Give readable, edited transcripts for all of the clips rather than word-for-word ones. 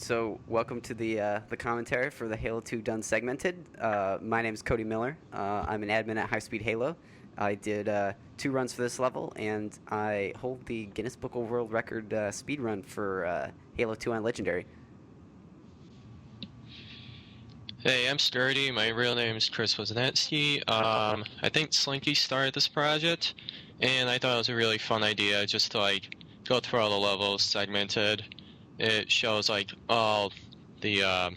So, welcome to the commentary for the Halo 2 Done Segmented. My name is Cody Miller. I'm an admin at High Speed Halo. I did 2 runs for this level, and I hold the Guinness Book of World Record speed run for Halo 2 on Legendary. Hey, I'm Scurty. My real name is Chris Wozniacki. I think Slinky started this project, and I thought it was a really fun idea just to go through all the levels segmented. It shows all the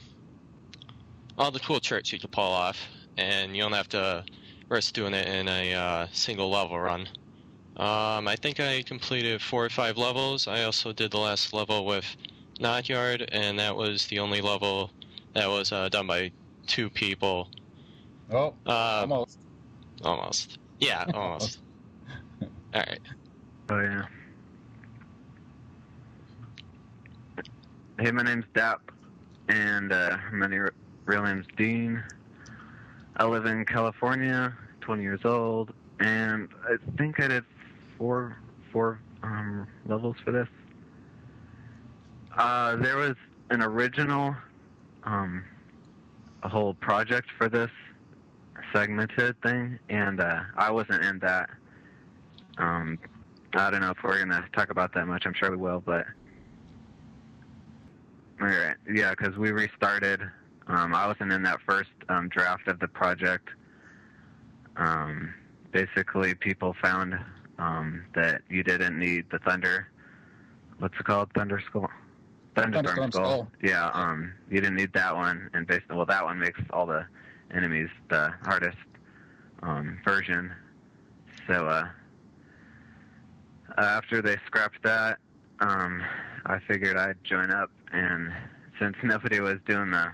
cool tricks you can pull off, and you don't have to risk doing it in a single level run. I think I completed 4 or 5 levels. I also did the last level with NOKYARD, and that was the only level that was done by 2 people. Oh, almost. Almost. Yeah, almost. Alright. Oh, yeah. Hey, my name's djDAP, and my real name's Dean. I live in California, 20 years old, and I think I did four levels for this. There was an original, a whole project for this segmented thing, and I wasn't in that. I don't know if we're going to talk about that much. I'm sure we will, but... Alright, yeah, because we restarted. I wasn't in that first draft of the project. Basically, people found that you didn't need the thunder. What's it called? Thunderstorm Skull. Yeah, you didn't need that one, and basically, well, that one makes all the enemies the hardest version. So after they scrapped that, I figured I'd join up, and since nobody was doing the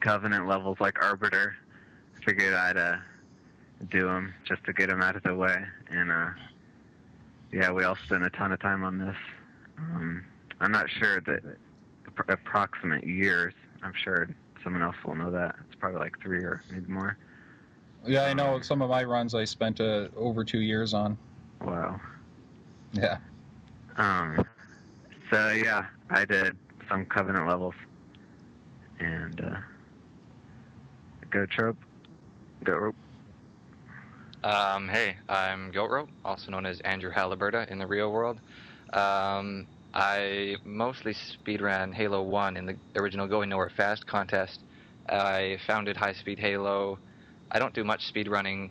Covenant levels like Arbiter, I figured I'd do them just to get them out of the way. And yeah, we all spent a ton of time on this. I'm not sure the approximate years. I'm sure someone else will know that. It's probably like 3 or maybe more. Yeah, I know some of my runs I spent over 2 years on. Wow. Yeah. So yeah, I did some Covenant levels, and Goatrope. Hey, I'm Goatrope, also known as Andrew Haliburta in the real world. I mostly speedran Halo 1 in the original Going Nowhere Fast contest. I founded High Speed Halo. I don't do much speedrunning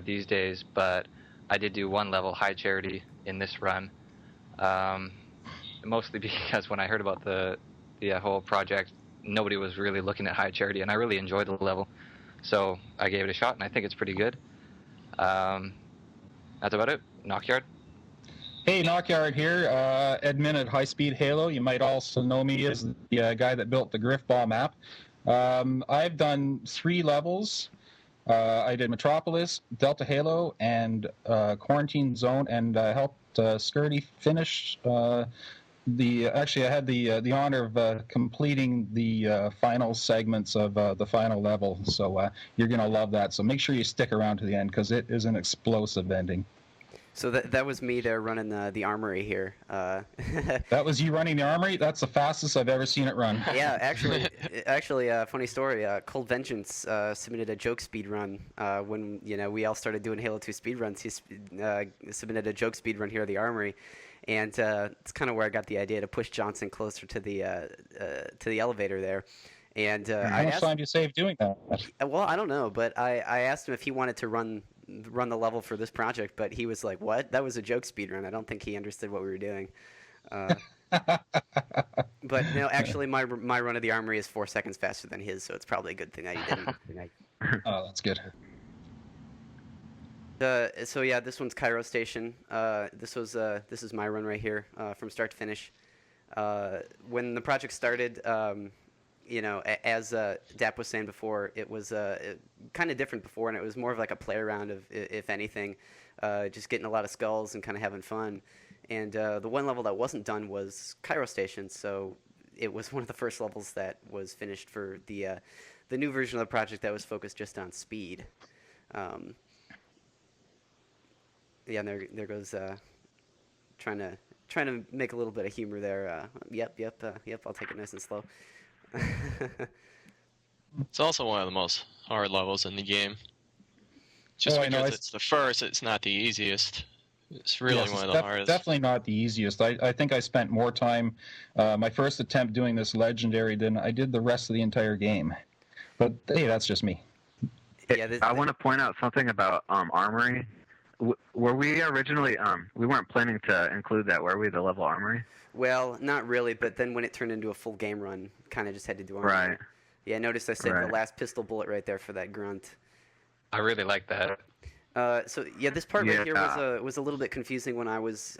these days, but I did do 1 level High Charity in this run. Mostly because when I heard about the whole project, nobody was really looking at High Charity, and I really enjoyed the level. So I gave it a shot, and I think it's pretty good. That's about it. NOKYARD. Hey, NOKYARD here, admin at High Speed Halo. You might also know me as the guy that built the Griffball map. I've done 3 levels. I did Metropolis, Delta Halo, and Quarantine Zone, and helped Scurty finish actually, I had the honor of completing the final segments of the final level, so you're going to love that. So make sure you stick around to the end, because it is an explosive ending. So that was me there running the armory here. That was you running the armory? That's the fastest I've ever seen it run. Yeah, actually, funny story. Cold Vengeance submitted a joke speed run when we all started doing Halo 2 speed runs. He submitted a joke speed run here at the armory, and it's kind of where I got the idea to push Johnson closer to the elevator there. And how much time do you save doing that? Well, I don't know, but I asked him if he wanted to run the level for this project, but he was like, "What? That was a joke speedrun." I don't think he understood what we were doing. But no, actually, my run of the armory is 4 seconds faster than his, so it's probably a good thing that he didn't. Oh, that's good. So yeah, this one's Cairo Station. This is my run right here from start to finish. When the project started, as djDAP was saying before, it was kind of different before, and it was more of like a play around of, if anything, just getting a lot of skulls and kind of having fun. And the one level that wasn't done was Cairo Station, so it was one of the first levels that was finished for the new version of the project that was focused just on speed. Yeah, and there goes trying trying to make a little bit of humor there. Yep. I'll take it nice and slow. It's also one of the most hard levels in the game. Just Oh, I know, because it's the first, it's not the easiest. It's really Yes, one of it's the hardest. definitely not the easiest. I think I spent more time, my first attempt doing this legendary than I did the rest of the entire game. But hey, that's just me. Yeah, I want to point out something about Armory. Were we originally, we weren't planning to include that, were we, the level Armory? Well, not really, but then when it turned into a full game run, kind of just had to do Armory. Right. Yeah, notice I said the Right. last pistol bullet right there for that grunt. I really like that. So yeah, this part right here Yeah. was a little bit confusing when I was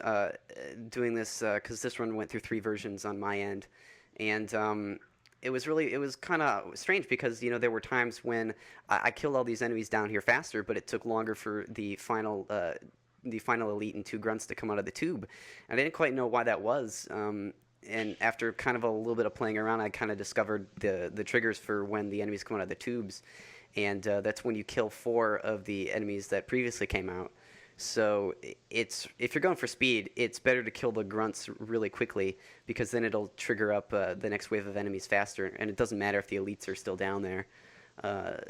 doing this because this run went through 3 versions on my end, and it was kind of strange because there were times when I killed all these enemies down here faster, but it took longer for the final elite and 2 grunts to come out of the tube, and I didn't quite know why that was. And after kind of a little bit of playing around, I kind of discovered the triggers for when the enemies come out of the tubes. And that's when you kill 4 of the enemies that previously came out. So if you're going for speed, it's better to kill the grunts really quickly because then it'll trigger up the next wave of enemies faster, and it doesn't matter if the elites are still down there.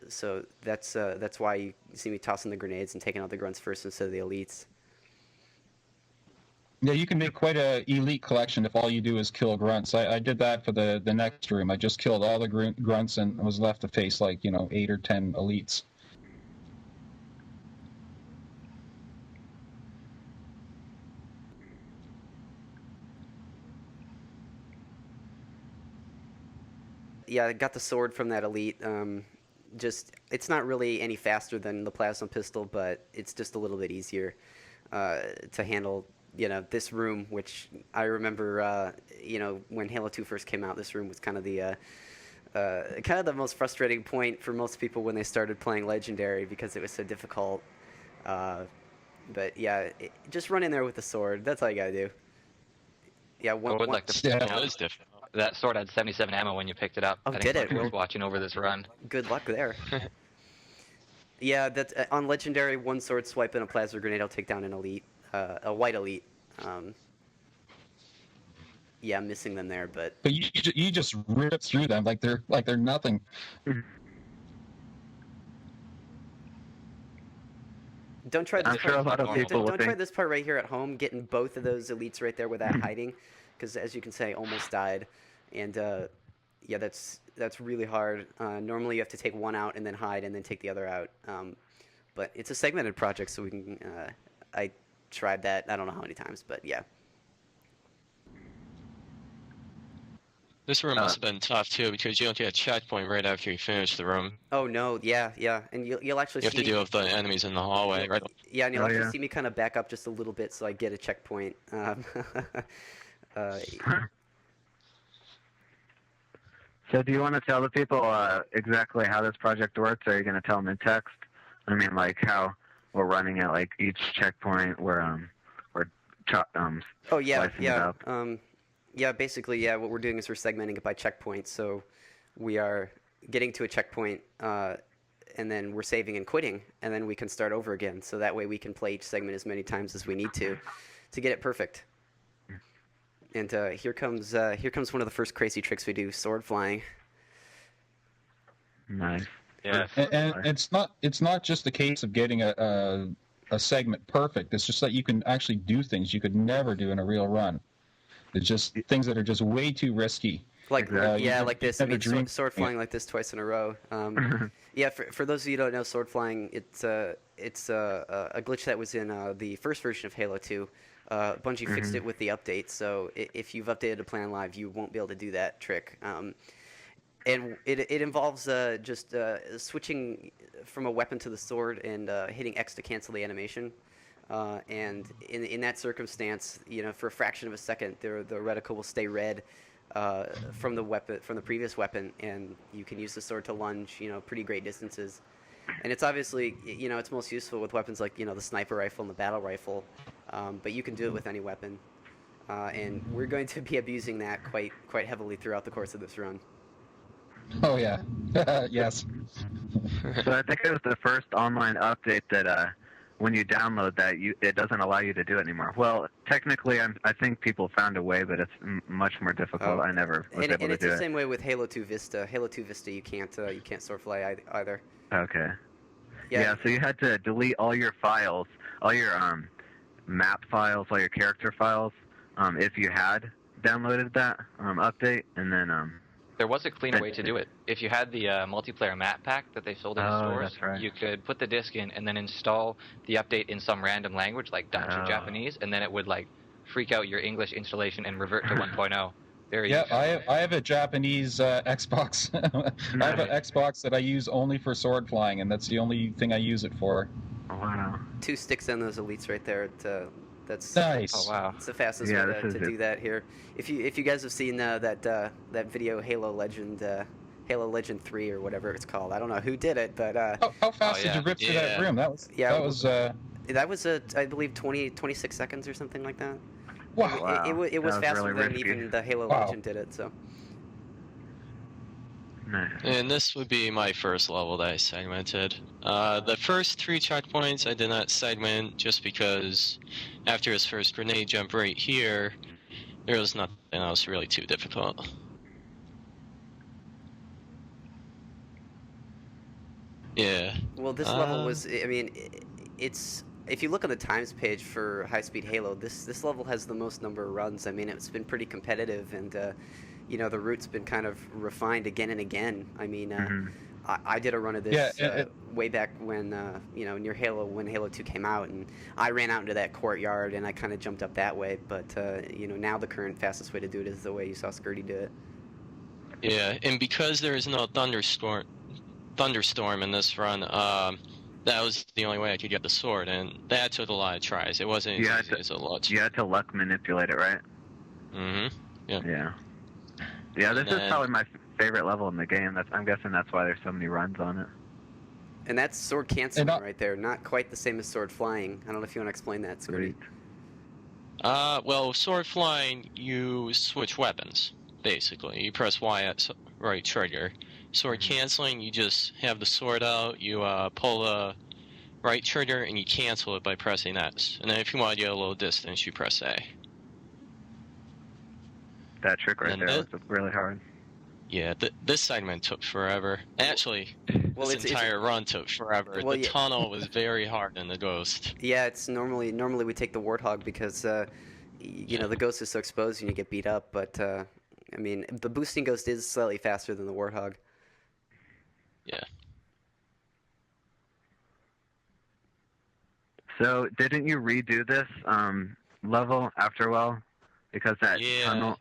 So that's why you see me tossing the grenades and taking out the grunts first instead of the elites. Yeah, you can make quite a elite collection if all you do is kill grunts. I did that for the next room. I just killed all the grunts and was left to face 8 or 10 elites. Yeah, I got the sword from that elite. It's not really any faster than the plasma pistol, but it's just a little bit easier to handle. This room, which I remember, when Halo 2 first came out, this room was kind of the most frustrating point for most people when they started playing Legendary because it was so difficult. But yeah, just run in there with the sword. That's all you gotta do. Yeah, I would like to Yeah. point That out is different. that sword had 77 ammo when you picked it up. Oh, I think did it? somebody was watching over this run. Good luck there. Yeah, that's on Legendary. 1 sword swipe and a plasma grenade will take down an elite, a white elite. Yeah, I'm missing them there, but But you just rip through them like they're nothing. don't try this I'm sure a part. lot of people will Don't try think. this part right here at home, getting both of those elites right there without hiding, because as you can say, almost died, and yeah, that's really hard. Normally, you have to take 1 out and then hide, and then take the other out. But it's a segmented project, so we can. I tried that. I don't know how many times, but yeah. This room must have been tough too because you don't get a checkpoint right after you finish the room. Oh no, yeah, and you'll actually You have see to me, deal with the enemies in the hallway, right? yeah, and you'll Oh, actually yeah. see me kind of back up just a little bit so I get a checkpoint. So do you want to tell the people exactly how this project works, or are you going to tell them in text? I mean, how we're running at each checkpoint, we're Oh yeah, slicing it yeah. up. Yeah, basically, yeah. What we're doing is we're segmenting it by checkpoints. So we are getting to a checkpoint, and then we're saving and quitting, and then we can start over again. So that way we can play each segment as many times as we need to get it perfect. And here comes one of the first crazy tricks we do: sword flying. Nice. Yeah. And it's not just a case of getting a segment perfect. It's just that you can actually do things you could never do in a real run. It's just things that are just way too risky. Like Exactly. yeah, You like this. I never mean, dreamed- sword flying like this twice in a row. Yeah, for those of you who don't know, sword flying it's a glitch that was in the first version of Halo 2. Bungie fixed it with the update, so if you've updated to Plan Live, you won't be able to do that trick. And it involves just switching from a weapon to the sword and hitting X to cancel the animation. And in that circumstance, for a fraction of a second, the reticle will stay red from the previous weapon, and you can use the sword to lunge, pretty great distances. And it's obviously, it's most useful with weapons like, the sniper rifle and the battle rifle, but you can do it with any weapon. And we're going to be abusing that quite heavily throughout the course of this run. Oh yeah, yes. So I think it was the first online update that when you download that, it doesn't allow you to do it anymore. Well, technically, I think people found a way, but it's much more difficult. I never was able to do it. And it's the same way with Halo 2 Vista. Halo 2 Vista, you can't sword fly either. Okay. Yeah, so you had to delete all your files, all your map files, all your character files, if you had downloaded that update, and then There was a cleaner way to do it. If you had the multiplayer map pack that they sold in the stores, that's right. you could put the disc in and then install the update in some random language, like Dutch or Japanese, and then it would like freak out your English installation and revert to 1.0. Very Yeah, useful. I have a Japanese Xbox. I have an Xbox that I use only for sword flying, and that's the only thing I use it for. Oh, wow. 2 sticks on those elites right there. That's Nice. Oh wow. It's the fastest Yeah, way this to is do that here. If you guys have seen that video Halo Legend 3 or whatever it's called, I don't know who did it, but How fast yeah. did you rip through that Yeah. room? That was I believe 26 seconds or something like that. wow. Wow. It was That was faster really than risky. even the Halo Wow. Legend did it. So Nice. And this would be my first level that I segmented. The first 3 checkpoints I did not segment just because after his first grenade jump right here, there was nothing else really too difficult. Yeah. well, this level was. I mean, it's. If you look on the times page for High Speed Halo, this level has the most number of runs. I mean, it's been pretty competitive, and the route's been kind of refined again and again. I mean, I did a run of this way back when near Halo, when Halo 2 came out, and I ran out into that courtyard and I kind of jumped up that way. But now the current fastest way to do it is the way you saw Scurty do it. Yeah, and because there is no thunderstorm in this run, that was the only way I could get the sword, and that took a lot of tries. It wasn't as easy as it looked. You had to luck manipulate it, right? Mm-hmm. Yeah. Yeah, this is probably my favorite level in the game. I'm guessing that's why there's so many runs on it. And that's sword canceling right there. Not quite the same as sword flying. I don't know if you want to explain that, Scurty. Well, sword flying, you switch weapons, basically. You press Y at right trigger. Sword canceling, you just have the sword out, you pull the right trigger, and you cancel it by pressing S. And then if you want to get a little distance, you press A. That trick right there was really hard. Yeah, this segment took forever. Actually, this entire run took forever. Well, the tunnel was very hard in the Ghost. Yeah, it's normally we take the Warthog because the Ghost is so exposed and you get beat up. But I mean, the boosting Ghost is slightly faster than the Warthog. Yeah. So didn't you redo this level after a while? Because that tunnel.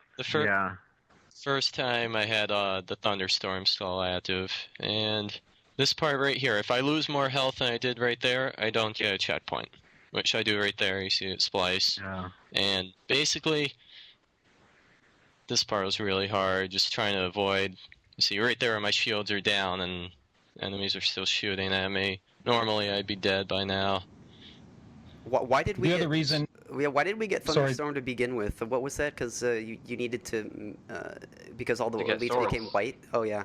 First time I had the thunderstorm still active, and this part right here, if I lose more health than I did right there, I don't get a checkpoint, which I do right there. You see it splice. Yeah. And basically, this part was really hard, just trying to avoid. You see right there, my shields are down, and enemies are still shooting at me. Normally, I'd be dead by now. Why did we? The other reason. Yeah, why did we get Thunderstorm to begin with? What was that? Because you needed to because all the elites became white. Oh yeah.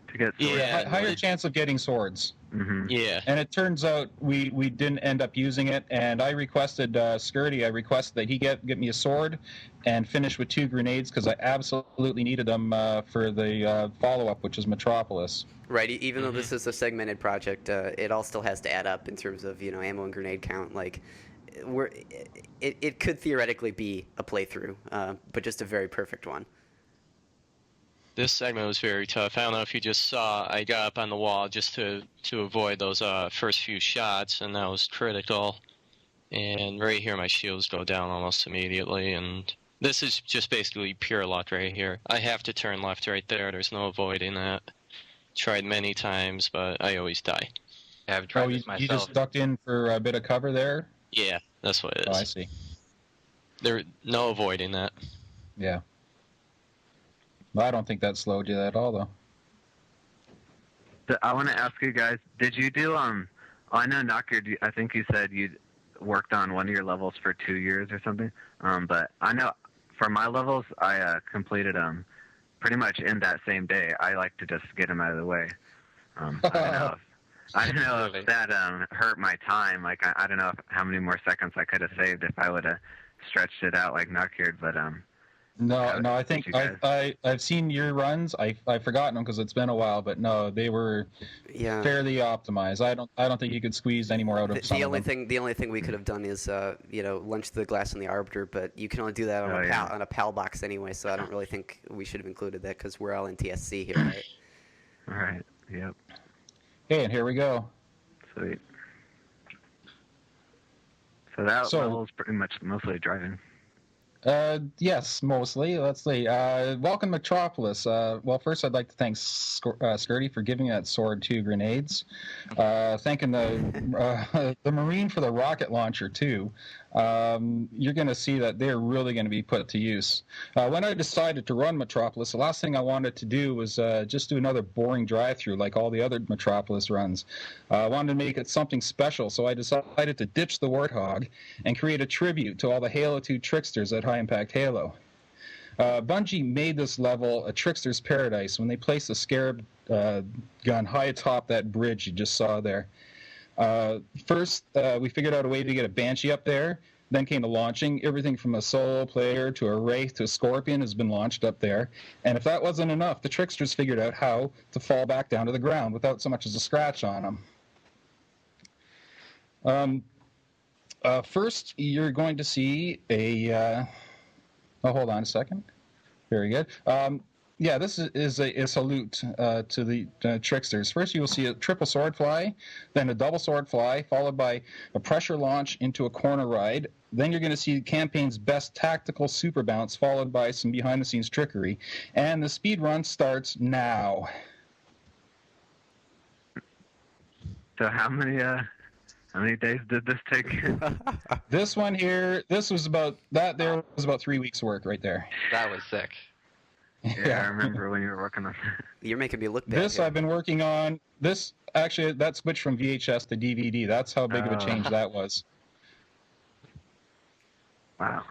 To get swords. Yeah, Higher chance of getting swords. Mm-hmm. Yeah. And it turns out we didn't end up using it, and I requested Scurty. I requested that he get me a sword and finish with 2 grenades because I absolutely needed them for the follow-up, which is Metropolis. Right. Even though this is a segmented project, it all still has to add up in terms of ammo and grenade count. Like, it could theoretically be a playthrough, but just a very perfect one. This segment was very tough. I don't know if you just saw, I got up on the wall just to avoid those first few shots, and that was critical. And right here, my shields go down almost immediately, and this is just basically pure luck right here. I have to turn left right there. There's no avoiding that. Tried many times, but I always die. Yeah, I've tried this myself. You just ducked in for a bit of cover there? Yeah, that's what it is. Oh, I see. There's no avoiding that. Yeah. Well, I don't think that slowed you at all, though. I want to ask you guys, did you do, I know NOKYARD, I think you said you worked on one of your levels for 2 years or something, but I know for my levels, I completed them pretty much in that same day. I like to just get them out of the way. I don't know. I don't know Really? if that hurt my time. Like I don't know how many more seconds I could have saved if I would have stretched it out like NOKYARD. But No, How I did think you guys- I've seen your runs. I've forgotten them because it's been a while, but no, they were Yeah. fairly optimized. I don't think you could squeeze any more out of some The of only them. thing we could have done is lunge the glass in the arbiter, but you can only do that on Oh, yeah. on a PAL box anyway. So I don't really think we should have included that because we're all in TSC here, right? all right, yep, Okay, and here we go. sweet. So that So- level's pretty much mostly driving. Yes, mostly. Let's see. Welcome, Metropolis. Well, first, I'd like to thank Scurty for giving that sword 2 grenades. Thanking the Marine for the rocket launcher, too. You're going to see that they're really going to be put to use. When I decided to run Metropolis, the last thing I wanted to do was just do another boring drive-through like all the other Metropolis runs. I wanted to make it something special, so I decided to ditch the Warthog and create a tribute to all the Halo 2 tricksters at High Impact Halo. Bungie made this level a trickster's paradise when they placed the Scarab gun high atop that bridge you just saw there. First, we figured out a way to get a Banshee up there. Then came the launching. Everything from a solo player to a Wraith to a Scorpion has been launched up there. And if that wasn't enough, the tricksters figured out how to fall back down to the ground without so much as a scratch on them. First, you're going to see a... hold on a second. Very good. Yeah, this is a salute to the tricksters. First, you will see a triple sword fly, then a double sword fly, followed by a pressure launch into a corner ride. Then you're going to see the campaign's best tactical super bounce, followed by some behind-the-scenes trickery. And the speed run starts now. So how many days did this take? This one here, this was about 3 weeks' work right there. That was sick. Yeah, I remember when you were working on that. You're making me look bad. This here. I've been working on. This actually, that switched from VHS to DVD. That's how big of a change that was. Wow,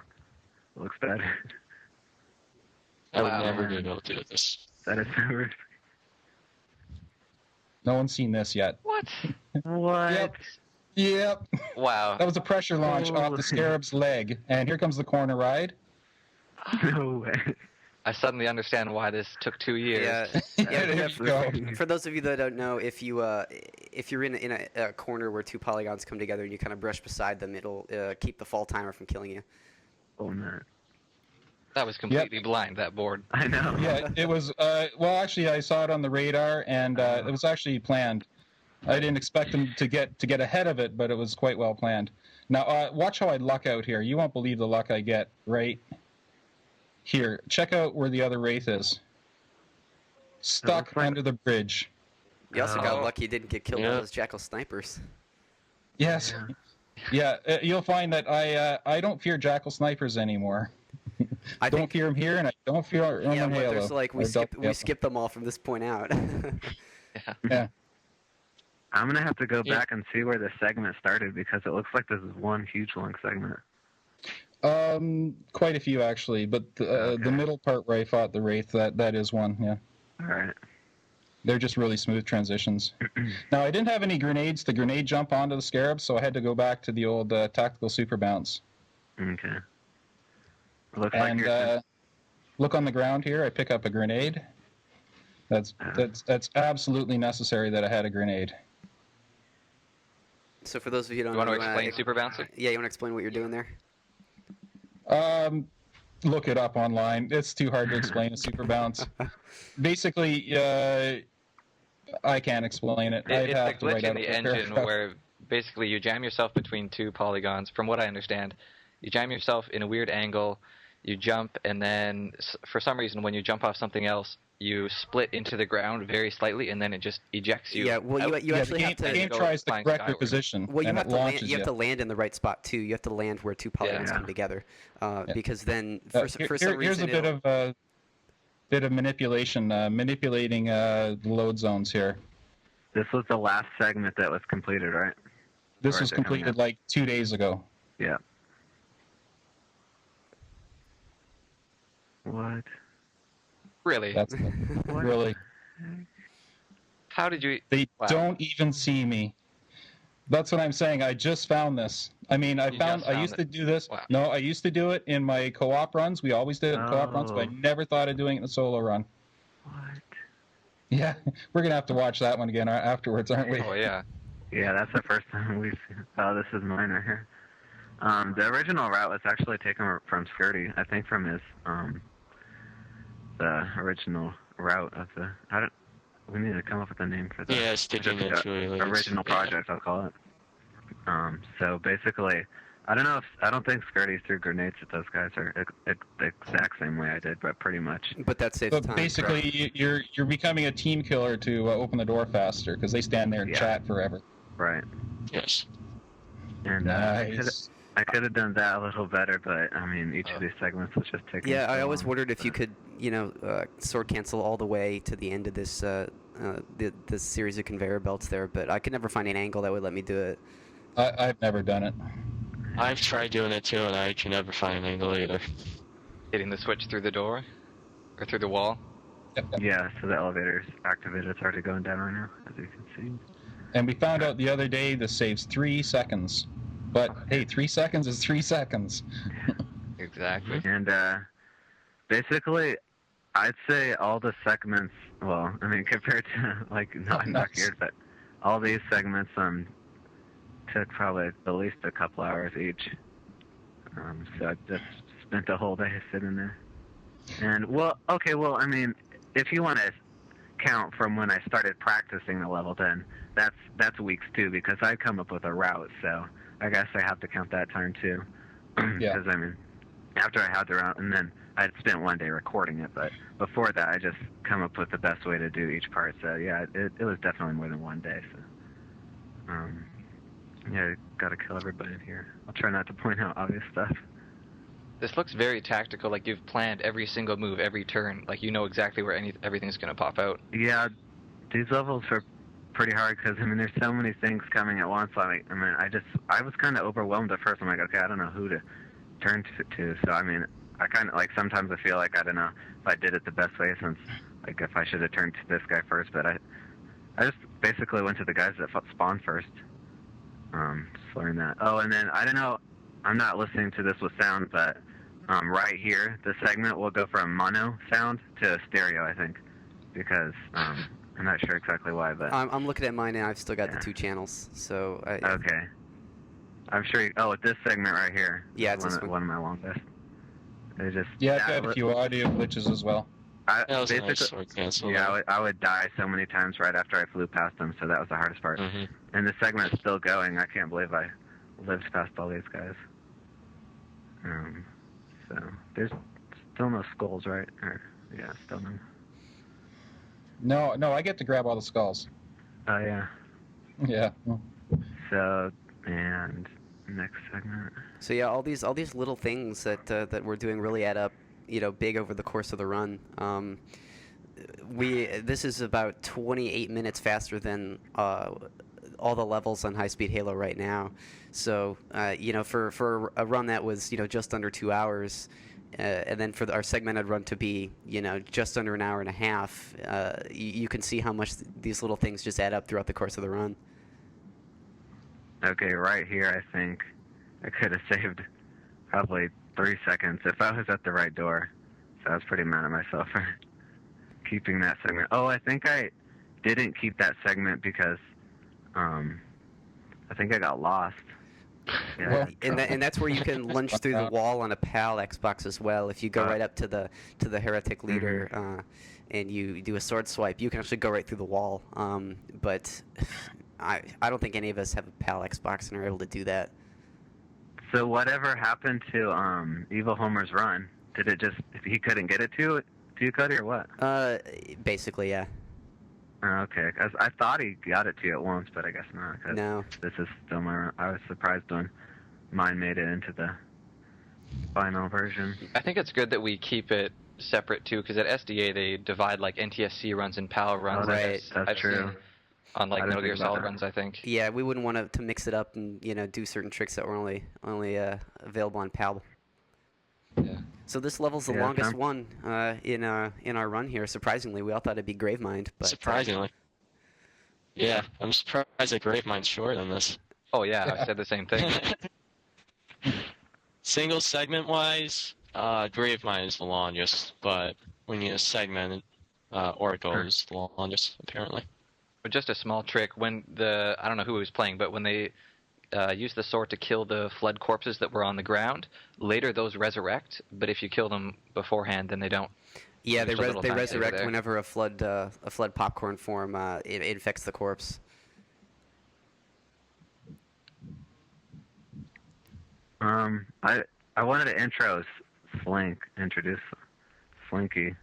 looks bad. I would Wow. never be able to do this. That is so weird. No one's seen this yet. What? What? Yep. Wow. That was a pressure launch off the Scarab's leg. And here comes the corner ride. No way. I suddenly understand why this took 2 years. Yeah, There yeah. you go. For those of you that don't know, if you're in a corner where two polygons come together and you kind of brush beside them, it'll keep the fall timer from killing you. Oh no. That was completely blind, that board. I know. Yeah, it was. Well, actually, I saw it on the radar, and it was actually planned. I didn't expect them to get ahead of it, but it was quite well planned. Now, watch how I luck out here. You won't believe the luck I get right here. Check out where the other Wraith is. Stuck looks like- under the bridge. You also Oh. got lucky you didn't get killed by Yeah. those jackal snipers. Yes. Yeah, you'll find that I don't fear jackal snipers anymore. I Don't think. fear them here, and I don't fear them Yeah, in but Halo. there's like we Or skip Delta. them all from this point out. Yeah. I'm gonna have to go Yeah. back and see where the segment started because it looks like this is one huge long segment. Quite a few actually, but the Okay. middle part where I fought the Wraith, that is one. Yeah. All right. They're just really smooth transitions. Now, I didn't have any grenades to grenade jump onto the Scarab, so I had to go back to the old tactical super bounce. Okay. Looks And like you're. look on the ground here. I pick up a grenade. That's absolutely necessary that I had a grenade. So for those of you who don't You want to know, explain super bouncing? Yeah, you want to explain what you're doing there? Look it up online. It's too hard to explain a super bounce. Basically, I can't explain it. I'd It's have a to write glitch in out a the full engine paragraph. where basically you jam yourself between two polygons. From what I understand, you jam yourself in a weird angle, you jump, and then for some reason when you jump off something else, you split into the ground very slightly, and then it just ejects you. Yeah, well, out. you Yeah, actually the have game, to. the game go tries to flying correct your skyward. position, Well, you and have it to land. launches You have to land in the right spot too. You have to land where two polygons Yeah. come together, Yeah. because then for some here's reason a bit of manipulation, manipulating the load zones here. This was the last segment that was completed, right? This Or was is it coming completed up? like 2 days ago. Yeah. What? Really? That's What? really. How did you? They Wow. don't even see me. That's what I'm saying. I just found this. I mean, I used to do this. Wow. No, I used to do it in my co-op runs. We always did it in co-op runs, but I Oh. never thought of doing it in a solo run. What? Yeah, we're going to have to watch that one again afterwards, aren't we? Oh yeah. Yeah, that's the first time we've seen. Oh, this is mine right here. The original route was actually taken from Scurty. I think from his the original route of the. We need to come up with a name for that. Yeah, sticking Just, into it. original project, I'll call it. So basically, I don't think Scurty threw grenades at those guys or the exact same way I did, but pretty much. But that saves But time. basically, you're becoming a team killer to open the door faster because they stand there and Yeah. chat forever. Right. Yes. And Nice. I could have done that a little better, but I mean, each of these segments was just taking. Yeah, so I always long, wondered if you but- could, sword cancel all the way to the end of this this series of conveyor belts there, but I could never find an angle that would let me do it. I've never done it. I've tried doing it too, and I can never find an angle either. Hitting the switch through the door, or through the wall. Yeah, so the elevator's activated. It's already going down right now, as you can see. And we found out the other day this saves 3 seconds. But hey, 3 seconds is 3 seconds. Exactly. And basically, I'd say all the segments. Well, I mean, compared to like not NOKYARD, but all these segments took probably at least a couple hours each. So I just spent the whole day sitting there. And I mean, if you want to count from when I started practicing the level, then that's weeks too, because I come up with a route, so I guess I have to count that time too. Yeah. Because I mean, after I had the route, and then I'd spent one day recording it, but before that, I just come up with the best way to do each part. So yeah, it was definitely more than one day. So yeah, gotta kill everybody in here. I'll try not to point out obvious stuff. This looks very tactical. Like you've planned every single move, every turn. Like you know exactly where everything's gonna pop out. Yeah, these levels are pretty hard because I mean, there's so many things coming at once. I was kind of overwhelmed at first. I'm like, okay, I don't know who to turn to. So I mean, I kind of like sometimes I feel like I don't know if I did it the best way, since like if I should have turned to this guy first. But I just basically went to the guys that spawned first. Just learned that. Oh, and then I don't know. I'm not listening to this with sound, but right here, the segment will go from mono sound to stereo, I think, because I'm not sure exactly why, but I'm looking at mine, and I've still got Yeah. the 2 channels, so... okay. I'm sure. This segment right here. Yeah, is it's this one. one of my longest. It just Yeah, I've got a few audio glitches as well. That was a nice basically, sword cancel. yeah, I would die so many times right after I flew past them, so that was the hardest part. Mm-hmm. And the segment's still going. I can't believe I lived past all these guys. So there's still no skulls, right? Or yeah, still no. No, I get to grab all the skulls. Oh yeah. Yeah. So and next segment. So yeah, all these little things that we're doing really add up, big over the course of the run. This is about 28 minutes faster than all the levels on High Speed Halo right now. So for a run that was just under 2 hours, and then for our segmented run to be just under an hour and a half, you can see how much these little things just add up throughout the course of the run. Okay, right here I think I could have saved probably 3 seconds if I was at the right door. So I was pretty mad at myself for keeping that segment. Oh, I think I didn't keep that segment because I think I got lost. Yeah. Well, And that's where you can lunge through the wall on a PAL Xbox as well. If you go right up to the heretic leader and you do a sword swipe, you can actually go right through the wall. But I don't think any of us have a PAL Xbox and are able to do that. So whatever happened to Evil Homer's run? Did it just he couldn't get it to you, Cody, or what? Basically, yeah. Okay, 'cause I thought he got it to you at once, but I guess not. 'Cause No. this is still my run. I was surprised when mine made it into the final version. I think it's good that we keep it separate too, because at SDA they divide like NTSC runs and PAL runs. Oh, Right. that's true. On like I didn't Metal Gear think about Solid that. runs, I think. Yeah, we wouldn't want to mix it up and do certain tricks that were only available on PAL. Yeah. So this level's the Yeah, longest Tom? one in our run here. Surprisingly, we all thought it'd be Gravemind, but Surprisingly. Yeah, I'm surprised that Gravemine's short on this. Oh yeah, I said the same thing. Single segment wise, Gravemine is the longest, but when you segment it, Oracle is the longest, apparently. But just a small trick, when I don't know who was playing, but when they use the sword to kill the flood corpses that were on the ground, later those resurrect, but if you kill them beforehand, then they don't. Yeah, they There's a little time resurrect there. whenever a flood popcorn form it infects the corpse. I wanted to introduce Slinky.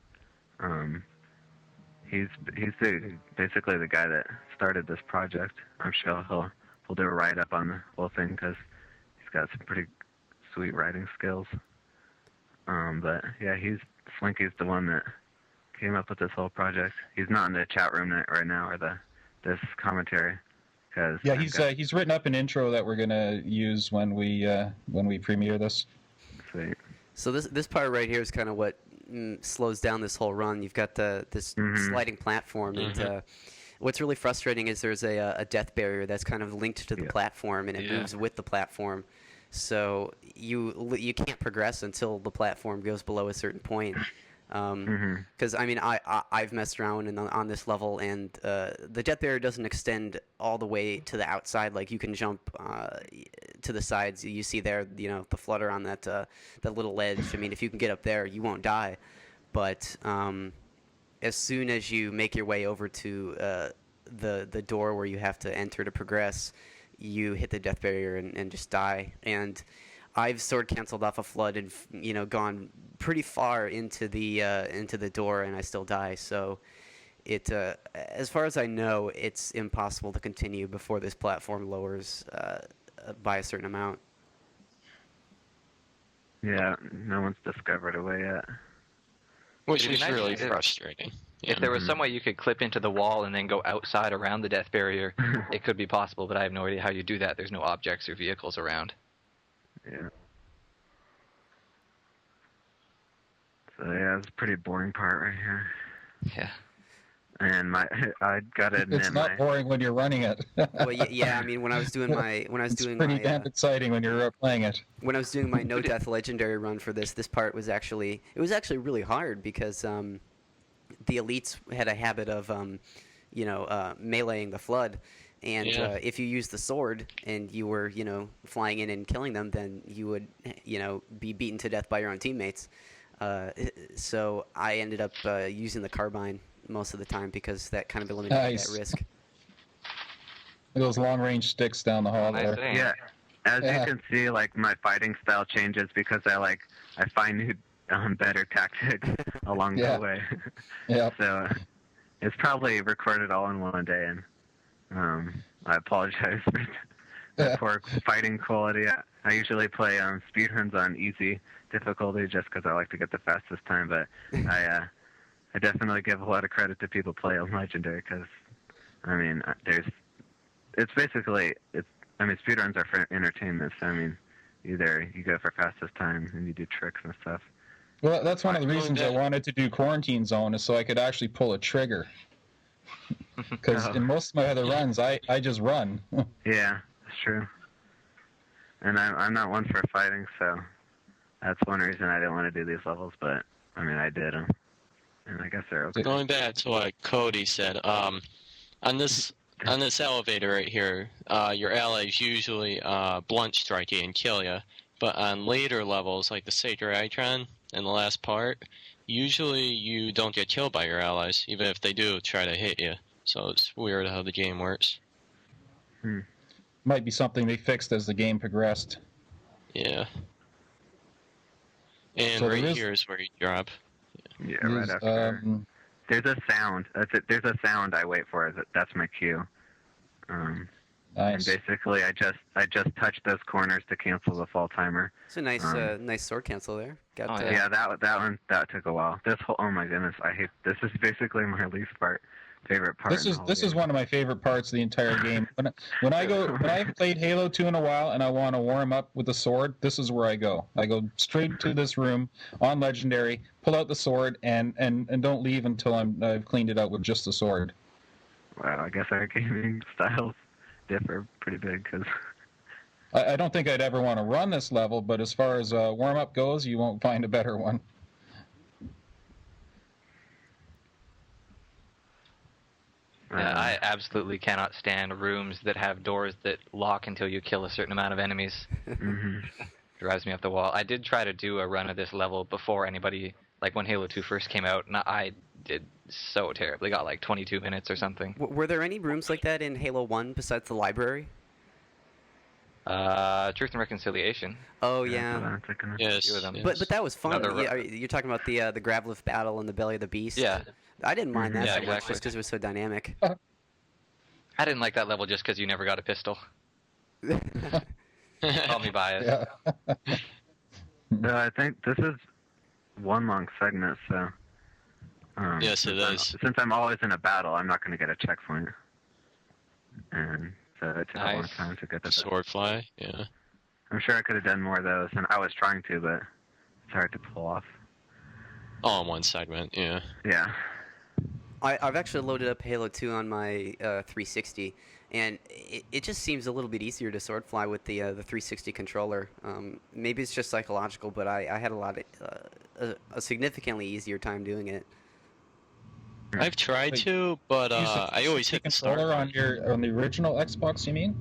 He's basically the guy that started this project. I'm sure he'll do a write-up on the whole thing because he's got some pretty sweet writing skills. But yeah, Slinky's the one that came up with this whole project. He's not in the chat room right now or this commentary. Yeah, he's written up an intro that we're gonna use when we premiere this. Sweet. So this part right here is kind of what slows down this whole run. You've got this sliding platform, and what's really frustrating is there's a death barrier that's kind of linked to the platform, and it moves with the platform. So you can't progress until the platform goes below a certain point. Because I mean, I've messed around on this level, and the death barrier doesn't extend all the way to the outside. Like you can jump to the sides. You see there, the flutter on that little ledge. I mean, if you can get up there, you won't die. But as soon as you make your way over to the door where you have to enter to progress, you hit the death barrier and just die. And I've sword canceled off a flood and gone pretty far into the door, and I still die. So it as far as I know, it's impossible to continue before this platform lowers by a certain amount. Yeah, no one's discovered a way yet. Which It'd is be nice really if- frustrating. If there was some way you could clip into the wall and then go outside around the death barrier, it could be possible, but I have no idea how you do that. There's no objects or vehicles around. Yeah. So yeah, it's a pretty boring part right here. Yeah. And I gotta admit, It's not boring when you're running it. Well, yeah. I mean, when I was doing It's pretty damn exciting when you're playing it. when I was doing my no death legendary run for this part was actually really hard because the elites had a habit of meleeing the flood, and if you used the sword and you were flying in and killing them, then you would be beaten to death by your own teammates. So I ended up using the carbine most of the time because that kind of eliminated that risk. Those long-range sticks down the hall there. Nice. yeah, as you can see, like my fighting style changes because I find new better tactics along the way. Yeah. So it's probably recorded all in one day, and I apologize for the poor fighting quality. I usually play speedruns on easy difficulty just because I like to get the fastest time, but I definitely give a lot of credit to people play on legendary because I mean speedruns are for entertainment. So I mean, either you go for fastest time and you do tricks and stuff. Well, that's one of the reasons I wanted to do Quarantine Zone, is so I could actually pull a trigger. Because in most of my other runs, I just run. Yeah, that's true. And I'm not one for fighting, so that's one reason I didn't want to do these levels. But I mean, I did them, and I guess they're okay. Going back to what Cody said, on this elevator right here, your allies usually blunt strike you and kill you. But on later levels, like the Sacred Itron in the last part, usually you don't get killed by your allies, even if they do try to hit you. So it's weird how the game works. Might be something they fixed as the game progressed. Yeah. And So right here is where you drop. Yeah, right after. There's a sound. There's a sound I wait for. That's my cue. Nice. And basically, I just touch those corners to cancel the fall timer. It's a nice sword cancel there. Yeah, that took a while. Oh my goodness, I hate this. Is basically my least favorite part. This is one of my favorite parts of the entire game. When I've played Halo 2 in a while and I want to warm up with the sword, this is where I go. I go straight to this room on Legendary, pull out the sword, and don't leave until I've cleaned it out with just the sword. Well, I guess our gaming styles differ pretty big because I don't think I'd ever want to run this level, but as far as warm-up goes, you won't find a better one. Yeah, I absolutely cannot stand rooms that have doors that lock until you kill a certain amount of enemies. hmm Drives me up the wall. I did try to do a run of this level before anybody, like when Halo 2 first came out, and I did so terribly. Got like 22 minutes or something. Were there any rooms like that in Halo 1 besides the library? Truth and Reconciliation. Oh yeah. Yes. Few of them. yes. But that was fun. Another Yeah, you're talking about the Gravelift battle in the belly of the beast. Yeah. I didn't mind that Yeah, so much exactly. just because it was so dynamic. I didn't like that level just because you never got a pistol. Call me biased. Yeah. No, I think this is one long segment, so. Yes, it is. Since I'm always in a battle, I'm not going to get a checkpoint. And so it took a long Nice. time to get the Sword fly. Yeah. I'm sure I could have done more of those, and I was trying to, but it's hard to pull off. All in one segment. Yeah. Yeah. I've actually loaded up Halo 2 on my 360, and it just seems a little bit easier to sword fly with the 360 controller. Maybe it's just psychological, but I had a significantly easier time doing it. I've tried Wait, to, but Use the I always hit the start. controller on the original Xbox, you mean?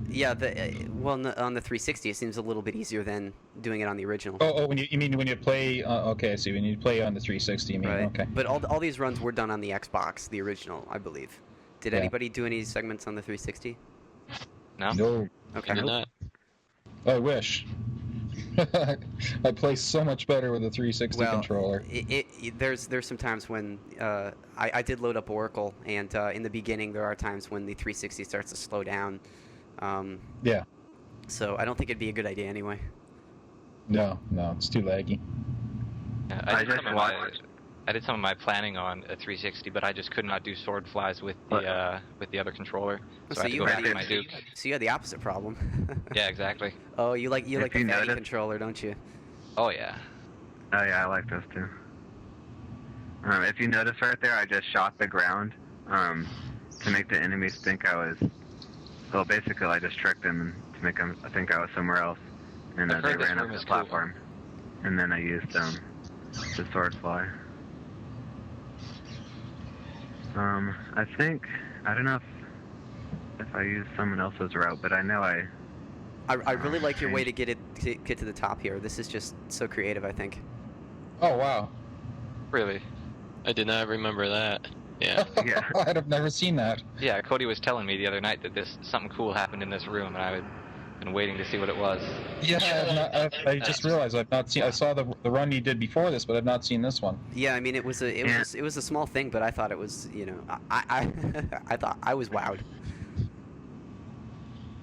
Yeah, on the 360 it seems a little bit easier than doing it on the original. When you mean when you play? Okay, I see. When you play on the 360, you mean? Right. Okay. But all these runs were done on the Xbox, the original, I believe. Did Yeah. anybody do any segments on the 360? No? No, Okay. I did not. I wish. I play so much better with the 360 Well, controller. there's some times when I did load up Oracle, and in the beginning there are times when the 360 starts to slow down. Yeah. So I don't think it'd be a good idea anyway. No, it's too laggy. Yeah, I did just some of watched- I did some of my planning on a 360, but I just could not do sword flies with the other controller. So I had to you go had back the, to my Duke. so you had the opposite problem. Yeah, exactly. Oh, you like If the you fatty notice- controller, don't you? Oh yeah. Oh yeah, I like those too. If you notice right there, I just shot the ground to make the enemies think I was. Well, basically, I just tricked them to make them think I was somewhere else, and I've they heard this ran up room the is cool. platform, and then I used the sword fly. I think I don't know if I used someone else's route, but I know I really like your way to get to the top here. This is just so creative, I think. Oh wow. Really? I did not remember that. Yeah. Yeah. I'd have never seen that. Yeah, Cody was telling me the other night that something cool happened in this room, and I had been waiting to see what it was. Yeah, I just realized I've not seen. I saw the run he did before this, but I've not seen this one. Yeah, I mean it was a small thing, but I thought it was I thought I was wowed.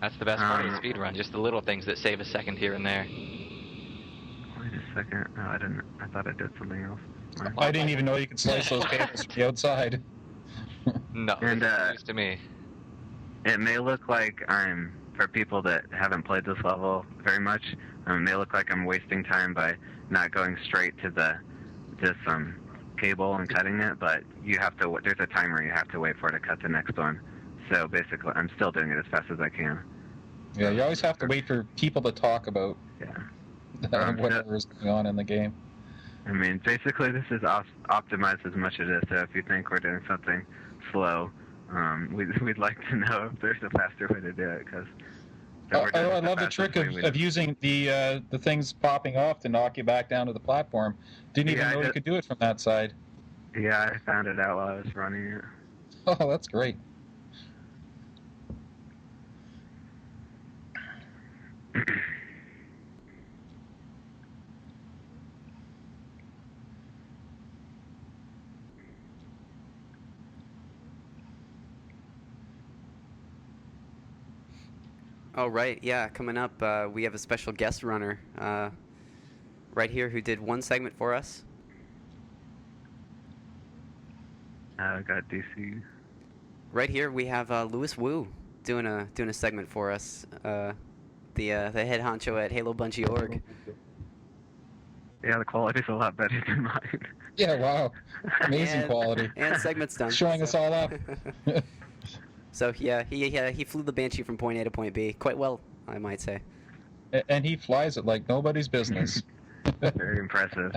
That's the best part of the speed run, just the little things that save a second here and there. Wait a second. No, I didn't. I thought I did something else. I didn't even know you could slice those cables from the outside. No, And, this is news to me. It may look like I'm, for people that haven't played this level very much, it may look like I'm wasting time by not going straight to this cable and cutting it, but you have to. There's a timer. You have to wait for it to cut the next one. So basically, I'm still doing it as fast as I can. Yeah, you always have to wait for people to talk about Yeah. whatever is going on in the game. I mean, basically, this is optimized as much as it is. So if you think we're doing something slow, we'd like to know if there's a faster way to do it, because. I love the trick of using the things popping off to knock you back down to the platform. Didn't even know you could do it from that side. Yeah, I found it out while I was running it. Oh, that's great. Oh right, yeah. Coming up, we have a special guest runner right here who did one segment for us. I got DC. Right here we have Lewis Wu doing a segment for us. The head honcho at Halo Bungie.org. Yeah, the quality's a lot better than mine. Yeah, wow. Amazing And- quality. And segment's done. Showing so. us all up. So yeah, he flew the Banshee from point A to point B quite well, I might say. And he flies it like nobody's business. Very impressive.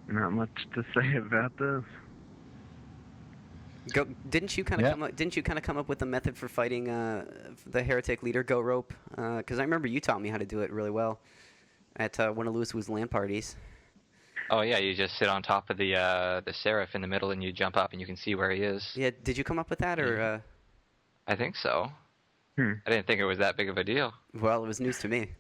Not much to say about this. Didn't you kind of come up with a method for fighting the heretic leader Goatrope? Because I remember you taught me how to do it really well at one of Lewis's LAN parties. Oh yeah, you just sit on top of the Seraph in the middle, and you jump up, and you can see where he is. Yeah, did you come up with that, or? I think so. Hmm. I didn't think it was that big of a deal. Well, it was news to me.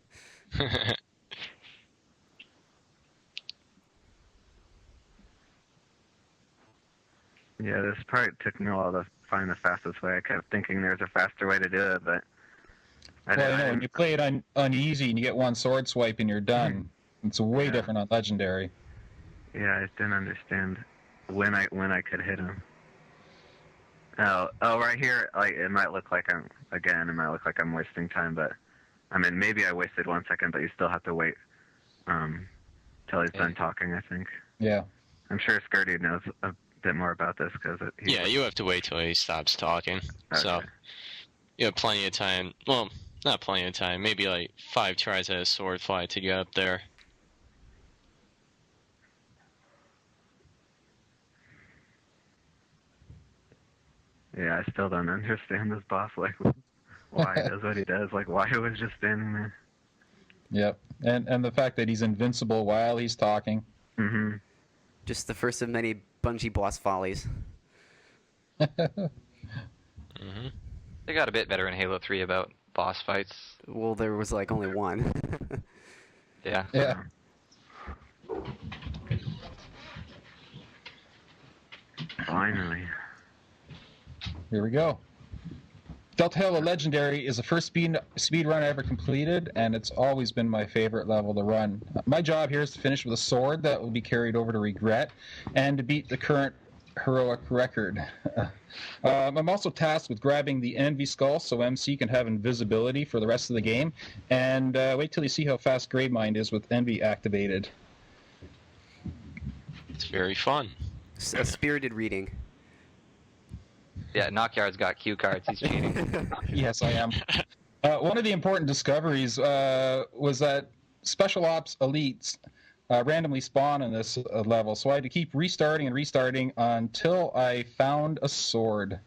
Yeah, this part took me a while to find the fastest way. I kept thinking there's a faster way to do it, but When you play it on easy and you get one sword swipe and you're done, it's way different on legendary. Yeah, I just didn't understand when I could hit him. Oh, right here, like it might look like I'm wasting time, but I mean maybe I wasted 1 second, but you still have to wait till he's done talking. I think. Yeah. I'm sure Scurty knows a bit more about this because Yeah, you have to wait till he stops talking. Okay. So you have plenty of time. Well, not plenty of time. Maybe like 5 tries at a sword fly to get up there. Yeah, I still don't understand this boss. Like, why he does what he does. Like, why he was just standing there. Yep. And the fact that he's invincible while he's talking. Mm-hmm. Just the first of many Bungie boss follies. hmm They got a bit better in Halo 3 about boss fights. Well, there was like only one. Yeah. Yeah. Finally. Here we go. Delta Halo Legendary is the first speed run I ever completed, and it's always been my favorite level to run. My job here is to finish with a sword that will be carried over to Regret, and to beat the current heroic record. I'm also tasked with grabbing the Envy Skull so MC can have invisibility for the rest of the game, and wait till you see how fast Gravemind is with Envy activated. It's very fun. A spirited reading. Yeah, NOKYARD's got cue cards. He's cheating. Yes, I am. One of the important discoveries was that Special Ops Elites randomly spawn in this level, so I had to keep restarting and restarting until I found a sword.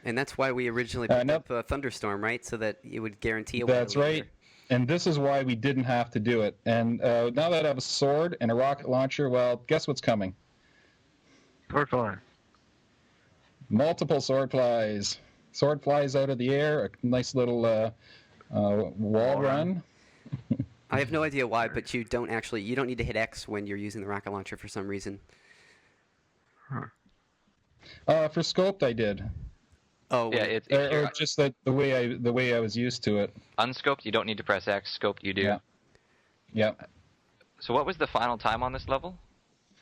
And that's why we originally picked up Thunderstorm, right? So that it would guarantee a win. That's right. And this is why we didn't have to do it. And now that I have a sword and a rocket launcher, well, guess what's coming? Sword fly. Multiple sword flies. Sword flies out of the air, a nice little wall run. I have no idea why, but you don't need to hit X when you're using the rocket launcher for some reason. For scoped, I did. Oh, Yeah, Or just the way I was used to it. unscoped, you don't need to press X. Scoped, you do. Yeah. Yeah. So what was the final time on this level?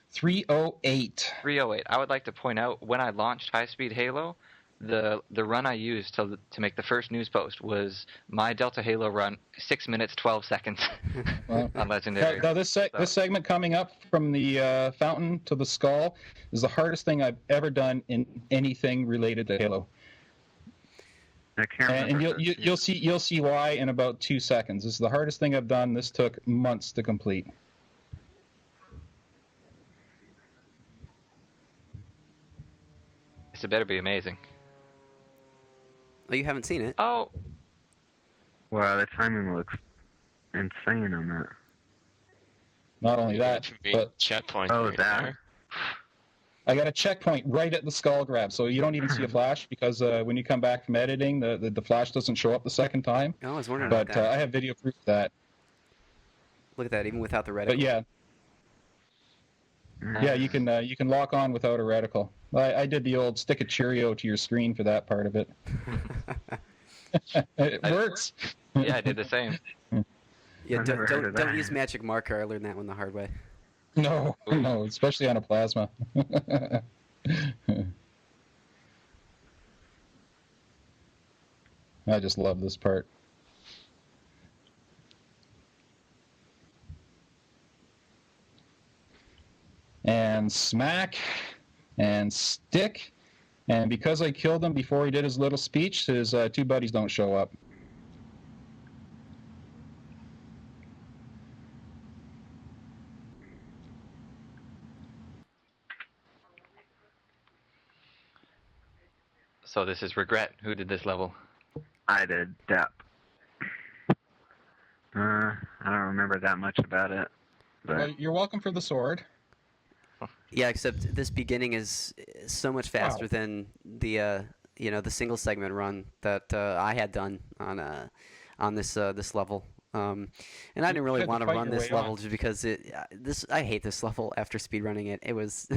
308. 308. I would like to point out, when I launched High Speed Halo, the run I used to make the first news post was my Delta Halo run, 6 minutes 12 seconds Well, on Legendary. Now this segment coming up from the fountain to the skull is the hardest thing I've ever done in anything related to Halo. I can't And remember. you'll see why in about 2 seconds. This is the hardest thing I've done. This took months to complete. This better be amazing. Oh, you haven't seen it? Oh, Wow, the timing looks insane on that. Not only that, but checkpoint. Oh, right that? there. I got a checkpoint right at the skull grab, so you don't even see a flash because when you come back from editing, the flash doesn't show up the second time. Oh, I was wondering But about that. I have video proof of that. Look at that, even without the reticle. But yeah, Yeah, you can lock on without a reticle. I did the old stick a Cheerio to your screen for that part of it. It works. Yeah, I did the same. Yeah, I've never heard of don't that. use magic marker. I learned that one the hard way. No, especially on a plasma. I just love this part. And smack and stick. And because I killed him before he did his little speech, his two buddies don't show up. So this is Regret. Who did this level? I did djDAP. I don't remember that much about it. But Well, you're welcome for the sword. Yeah, except this beginning is so much faster Wow. than the the single segment run that I had done on this level. And I didn't really had to want to fight run your this way level on. just because I hate this level after speedrunning it. It was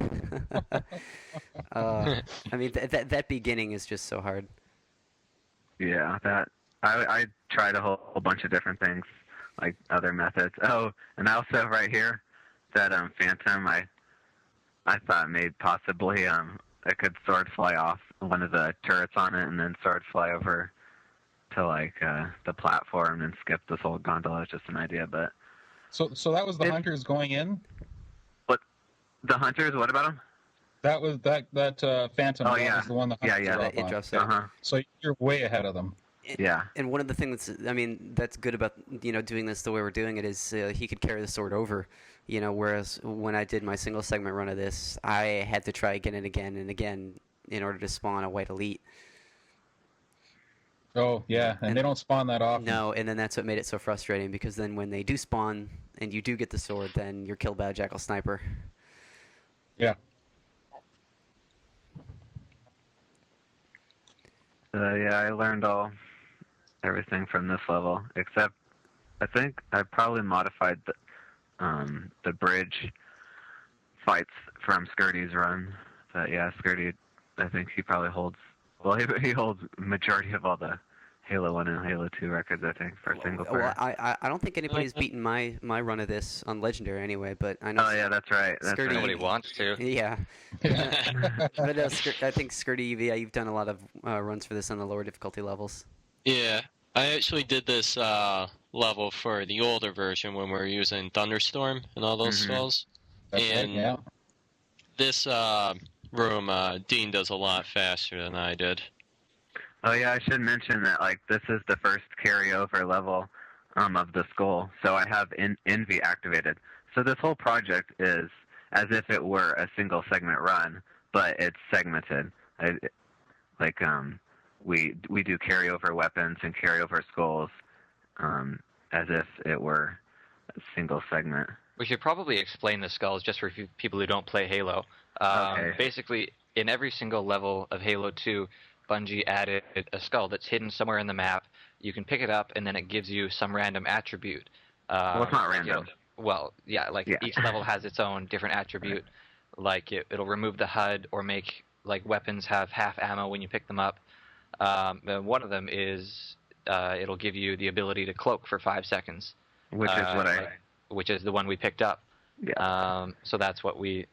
I mean that beginning is just so hard. yeah, that I tried a whole bunch of different things, like other methods. Oh, and I also have right here that Phantom I thought made possibly it could sword fly off one of the turrets on it and then sword fly over to like the platform and skip this whole gondola. It's just an idea, but So that was the It- hunters going in. the hunters, what about them? That was that Phantom. Oh, that yeah. was the one the Yeah, hunters yeah. drop It on. drops Uh out. huh. So you're way ahead of them. Yeah. And one of the things that's good about doing this the way we're doing it is he could carry the sword over, whereas when I did my single segment run of this, I had to try again and again and again in order to spawn a white elite. Oh yeah, and they don't spawn that often. No, and then that's what made it so frustrating because then when they do spawn and you do get the sword, then you're killed by a jackal sniper. Yeah. Yeah, I learned everything from this level, except I think I probably modified the bridge fights from Scurty's run. But yeah, Scurty, I think he probably holds. Well, he holds majority of all the Halo 1 and Halo 2 records, I think, for single player. Well, I don't think anybody's beaten my run of this on Legendary anyway, but I know. Oh yeah, that's right. That's Scurty- right. Nobody wants to. Yeah. But I think Scurty, yeah, you've done a lot of runs for this on the lower difficulty levels. Yeah, I actually did this level for the older version when we were using Thunderstorm and all those Mhm. spells. That's right, And yeah. this room, Dean does a lot faster than I did. Oh yeah, I should mention that like this is the first carryover level of the skull, so I have Envy activated. So this whole project is as if it were a single segment run, but it's segmented. We do carryover weapons and carryover skulls as if it were a single segment. We should probably explain the skulls just for people who don't play Halo. Okay. Basically, in every single level of Halo 2, Bungie added a skull that's hidden somewhere in the map. You can pick it up, and then it gives you some random attribute. Well, it's not like random. Each level has its own different attribute. Like it'll remove the HUD or make like weapons have half ammo when you pick them up. Then one of them is it'll give you the ability to cloak for 5 seconds. Which is what Which is the one we picked up. Yeah. So that's what we.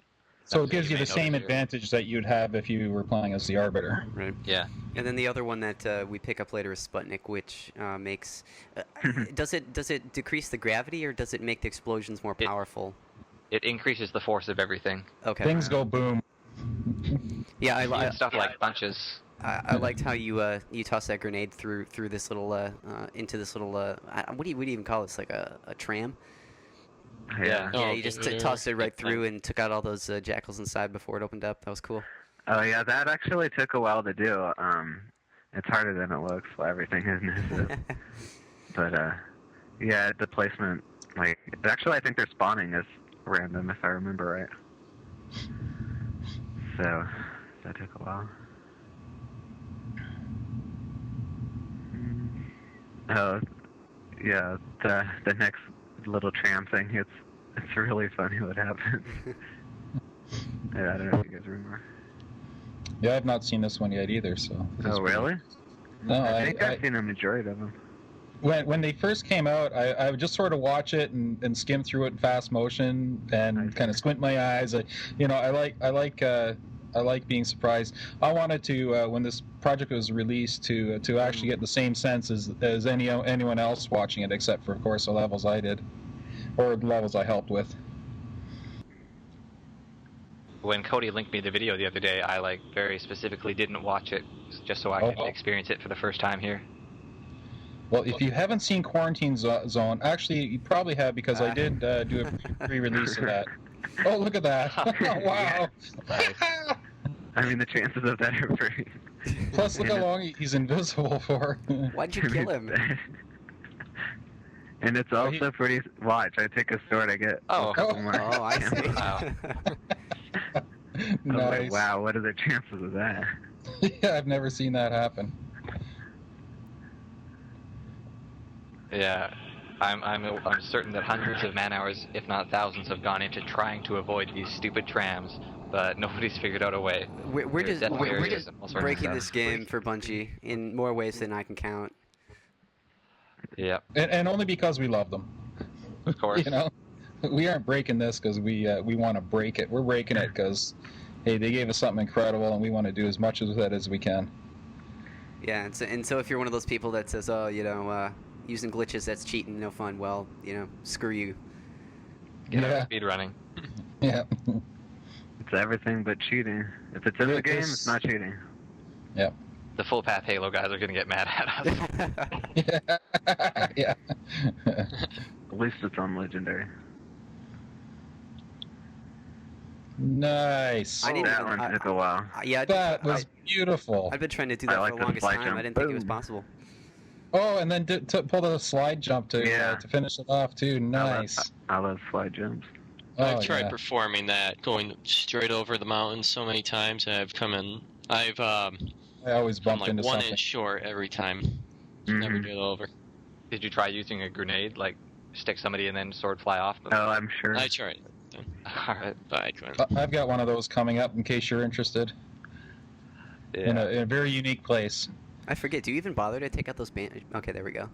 So that's it gives what you may the same notice here. advantage that you'd have if you were playing as the Arbiter. Right. Yeah. And then the other one that we pick up later is Sputnik, which makes. Does it decrease the gravity or does it make the explosions more powerful? It increases the force of everything. Okay. Things go boom. Yeah, Even stuff like bunches. I liked how you toss that grenade through this little into this little what do you even call this, like a tram? Yeah. Oh, Yeah, you just tossed it right through and took out all those jackals inside before it opened up. That was cool. Oh yeah, that actually took a while to do. It's harder than it looks. Everything is initiative. But yeah, the placement, like, actually I think their spawning is random if I remember right. So that took a while. Oh yeah, the next little tram thing. It's really funny what happened. Yeah, I don't know if you guys remember. Yeah, I've not seen this one yet either. So. Oh, really? No, I think I've seen a majority of them. When they first came out, I would just sort of watch it and skim through it in fast motion and kind of squint my eyes. I like being surprised. I wanted to when this project was released to actually get the same sense as anyone else watching it, except for of course the levels I did or the levels I helped with. When Cody linked me the video the other day, I very specifically didn't watch it just so I could experience it for the first time here. Well, if you haven't seen Quarantine Zone, actually you probably have because I did do a pre-release of that. Oh, look at that! Wow! I mean, the chances of that are pretty. Plus, look how long he's invisible for. Why'd you kill him? And it's also pretty. Watch, I take a sword, I get a couple more. Oh, I see. Wow. I was Nice. like, wow, what are the chances of that? Yeah, I've never seen that happen. Yeah, I'm certain that hundreds of man-hours, if not thousands, have gone into trying to avoid these stupid trams, but nobody's figured out a way. We're There's just definitely we're areas just and all sorts of breaking stuff. this game for Bungie in more ways than I can count. Yep, And only because we love them. of course. You know, we aren't breaking this because we want to break it. We're breaking it because, hey, they gave us something incredible, and we want to do as much of that as we can. Yeah, and so if you're one of those people that says, oh, using glitches, that's cheating, no fun, well, screw you. Get Yeah. out speed running. Yeah. It's everything but cheating. If it's in the game, it's not cheating. Yeah. The full path Halo guys are going to get mad at us. Yeah. At least it's on Legendary. Nice. I didn't That even- one took a while. Yeah, That was beautiful. I've been trying to do I that like for the the longest slide time. jump. I didn't think it was Boom. possible. Oh, and then pull the slide jump to finish it off too. Nice. I love slide jumps. I've Oh, tried yeah. performing that, going straight over the mountain so many times, and I've I always come bump like into 1 something. inch short every time. Never Mhm. get over. Did you try using a grenade, like stick somebody and then sword fly off them? Oh, I'm sure. I tried, Alright. but I couldn't. I've got one of those coming up in case you're interested. Yeah. In a very unique place. I forget, do you even bother to take out those Okay, there we go.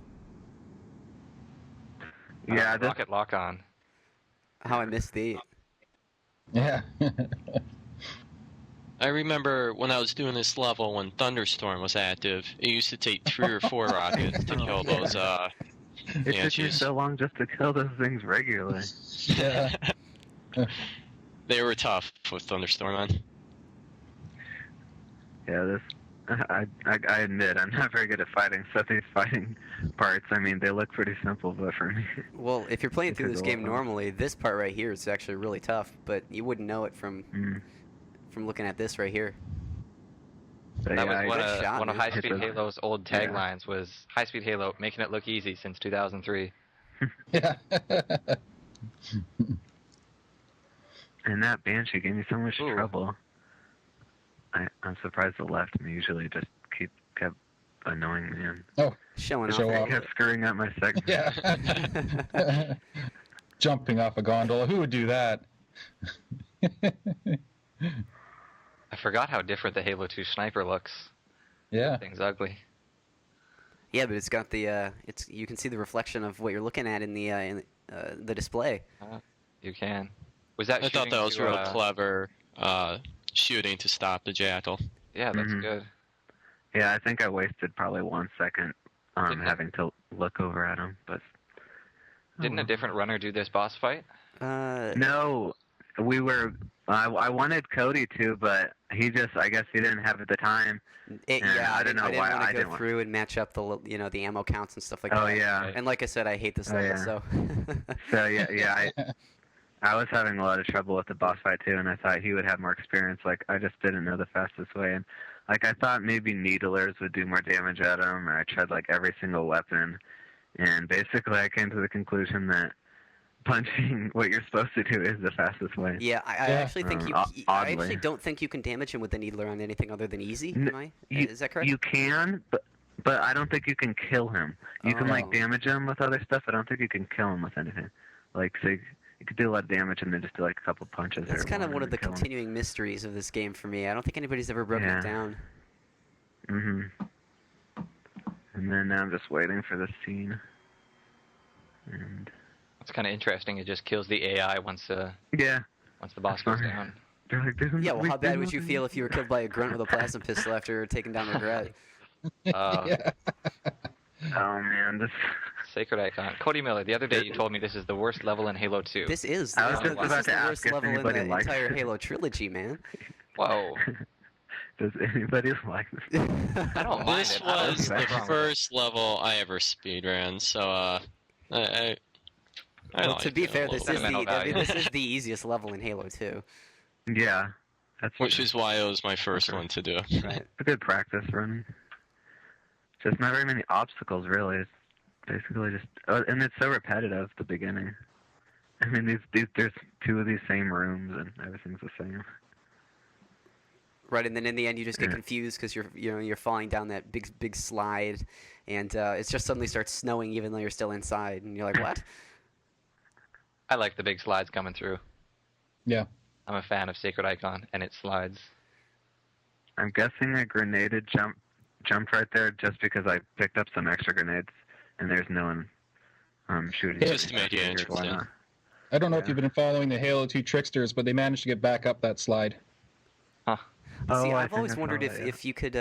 Yeah, this, Rocket lock on. How I missed the... Yeah. I remember when I was doing this level when Thunderstorm was active, it used to take 3 or 4 rockets to kill those it took you Banshees. so long just to kill those things regularly. Yeah. They were tough with Thunderstorm on. Yeah, this. I admit I'm not very good at fighting. So these fighting parts, I mean, they look pretty simple, but for me, Well, if you're playing through It this took a game while. normally, this part right here is actually really tough, but you wouldn't know it from looking at this right here. but That yeah, was Good shot, one of man. High Speed It's a- Halo's old yeah. taglines was High Speed Halo, making it look easy since 2003. Yeah. and that Banshee gave me so much Ooh. trouble. I'm surprised it left me. Usually, just kept annoying me and Showing Show off. off. kept screwing up my segment. Yeah. Jumping off a gondola. Who would do that? I forgot how different the Halo 2 sniper looks. Yeah. Thing's ugly. Yeah, but it's got the you can see the reflection of what you're looking at in the display. You can. Was that I thought shooting that was to, real clever shooting to stop the jackal. Yeah, that's Mhm. good. Yeah, I think I wasted probably 1 second Didn't it- having to look over at him, but Didn't a different runner do this boss fight? no, we were. I wanted Cody to, but I guess he didn't have the time. Yeah, I I don't didn't, know I didn't why want I to didn't go want- through and match up the ammo counts and stuff like Oh that. yeah, And like I said, I hate this Oh, level, yeah. so. so yeah. I was having a lot of trouble with the boss fight too, and I thought he would have more experience. Like I just didn't know the fastest way, and like I thought maybe needlers would do more damage at him. Or I tried like every single weapon, and basically I came to the conclusion that punching what you're supposed to do is the fastest way. Yeah, I Yeah. actually think I Oddly. actually don't think you can damage him with the needler on anything other than easy. N- Am I? you- Is that correct? You can, but I don't think you can kill him. You can Oh. like damage him with other stuff. I don't think you can kill him with anything. Like say, you could do a lot of damage and then just do like a couple punches. That's or kind of one of the and kill 'em. continuing mysteries of this game for me. I don't think anybody's ever broken Yeah. it down. Mhm. And then now I'm just waiting for this scene. And It's kind of interesting. It just kills the AI once the yeah, boss goes fine. down. they're like, "There's Yeah, well, how bad would you nothing." feel if you were killed by a grunt with a plasma pistol after taking down Regret? Yeah. Oh man, this. Sacred Icon. Cody Miller, the other day you told me this is the worst level in Halo 2. This is. I was this just is about the to ask worst if level in anybody the likes entire it. Halo trilogy, man. Whoa. Does anybody like this? I don't mind This it. I don't was think the that's wrong with it. first level I ever speedran, so I Well, liked to be it a fair, little this bit. is Sentimental value. this is the easiest level in Halo 2. Yeah, that's Which is why it was my first Okay. one to do. Right. a good practice run. Just not very many obstacles, really. It's basically just, and it's so repetitive at the beginning. I mean, these there's two of these same rooms, and everything's the same. Right, and then in the end, you just get Yeah. confused because you're falling down that big slide, and it just suddenly starts snowing even though you're still inside, and you're like, what? I like the big slides coming through. Yeah. I'm a fan of Sacred Icon and its slides. I'm guessing I grenaded jumped right there just because I picked up some extra grenades, and there's no one shooting. Just to me. make it I figured, interesting. why not? I don't know if Yeah. you've been following the Halo 2 tricksters, but they managed to get back up that slide. Huh. See, I I've think always I saw wondered that, yeah. if you could,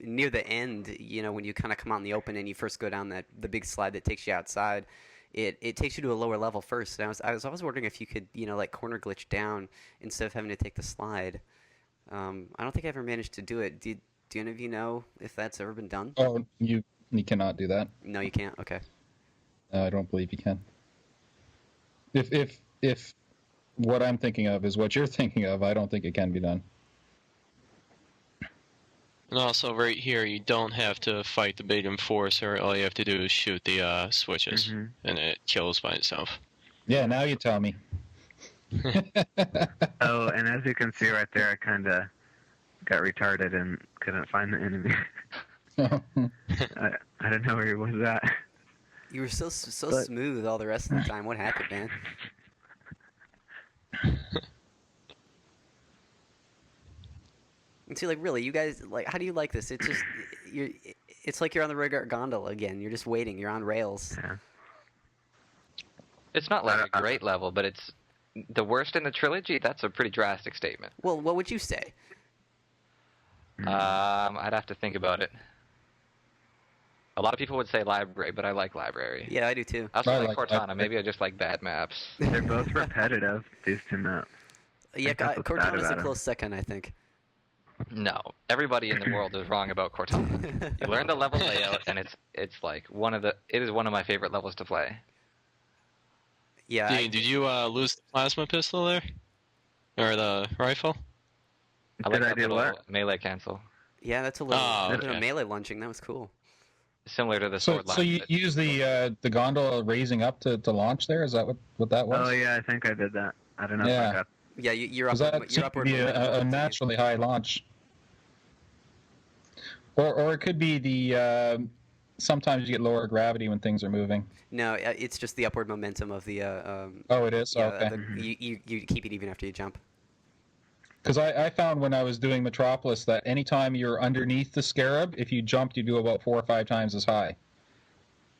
near the end, when you kind of come out in the open and you first go down the big slide that takes you outside, it takes you to a lower level first. And I was always wondering if you could, like corner glitch down instead of having to take the slide. I don't think I ever managed to do it. Do any of you know if that's ever been done? Oh, you cannot do that. No, you can't. Okay. I don't believe you can. If what I'm thinking of is what you're thinking of, I don't think it can be done. And also, right here, you don't have to fight the big enforcer. All you have to do is shoot the switches, Mhm. and it kills by itself. Yeah, now you tell me. Oh, and as you can see right there, I kind of got retarded and couldn't find the enemy. I don't know where he was at. You were so But- smooth all the rest of the time. What happened, man? And see, like, really, you guys, like, how do you like this? It's just, it's like you're on the Regard gondola again. You're just waiting. You're on rails. Yeah. It's not like a great level, but it's the worst in the trilogy. That's a pretty drastic statement. Well, what would you say? I'd have to think about it. A lot of people would say library, but I like library. Yeah, I do too. I also I like like Cortana. library. Maybe I just like bad maps. They're both repetitive, these two maps. Yeah, that's what's bad Cortana's a about 'em. close second, I think. No, everybody in the world is wrong about Cortana. You learn the level layout, and it's like it is one of my favorite levels to play. Yeah, Did you lose the plasma pistol there? Or the rifle? I like Did I that do little what? melee cancel, yeah, that's a little, Oh, bit of okay. melee lunging. That was cool. similar to the So, sword line. so you but- use the gondola raising up to launch there? Is that what that was? Oh yeah, I think I did that. I don't know if Yeah. I got. Yeah, you're Because upward, that you're seemed to upward be momentum a continues. naturally high launch. Or it could be the sometimes you get lower gravity when things are moving. No, it's just the upward momentum of the. Oh, it is? Yeah, Okay. you keep it even after you jump. Because I found when I was doing Metropolis that anytime you're underneath the Scarab, if you jumped, you do about 4 or 5 times as high.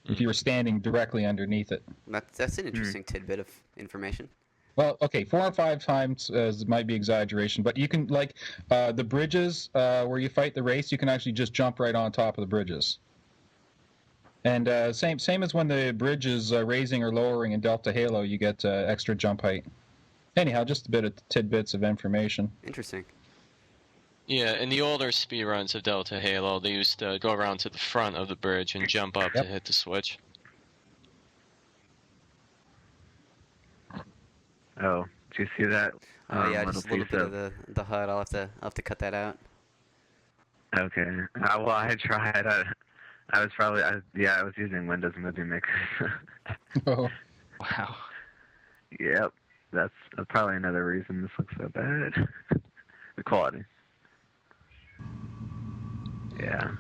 If you were standing directly underneath it. That's an interesting tidbit of information. Well, okay, 4 or 5 times might be exaggeration, but you can, like, the bridges where you fight the race, you can actually just jump right on top of the bridges. And same as when the bridge is raising or lowering in Delta Halo, you get extra jump height. Anyhow, just a bit of tidbits of information. Interesting. Yeah, in the older speedruns of Delta Halo, they used to go around to the front of the bridge and jump up Yep. to hit the switch. Oh, did you see that? Oh yeah, little just a little piece bit of the HUD. I'll have to cut that out. Okay. Well, I tried. I was probably. I was using Windows Movie Maker. Oh, Wow. Yep. That's probably another reason this looks so bad. The quality. Yeah.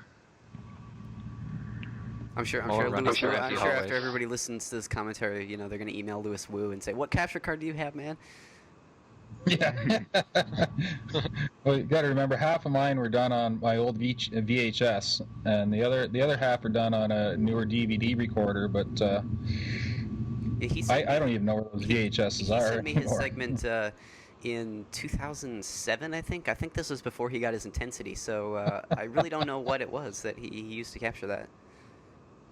I'm sure More running Lewis. through I'm empty sure after hallways. everybody listens to this commentary, you know, they're gonna email Lewis Wu and say, "What capture card do you have, man?" Yeah. Well, you got to remember, half of mine were done on my old VHS, and the other half are done on a newer DVD recorder. But I don't even know where those VHSs he are sent me his anymore. segment in 2007, I think. I think this was before he got his intensity, so I really don't know what it was that he used to capture that.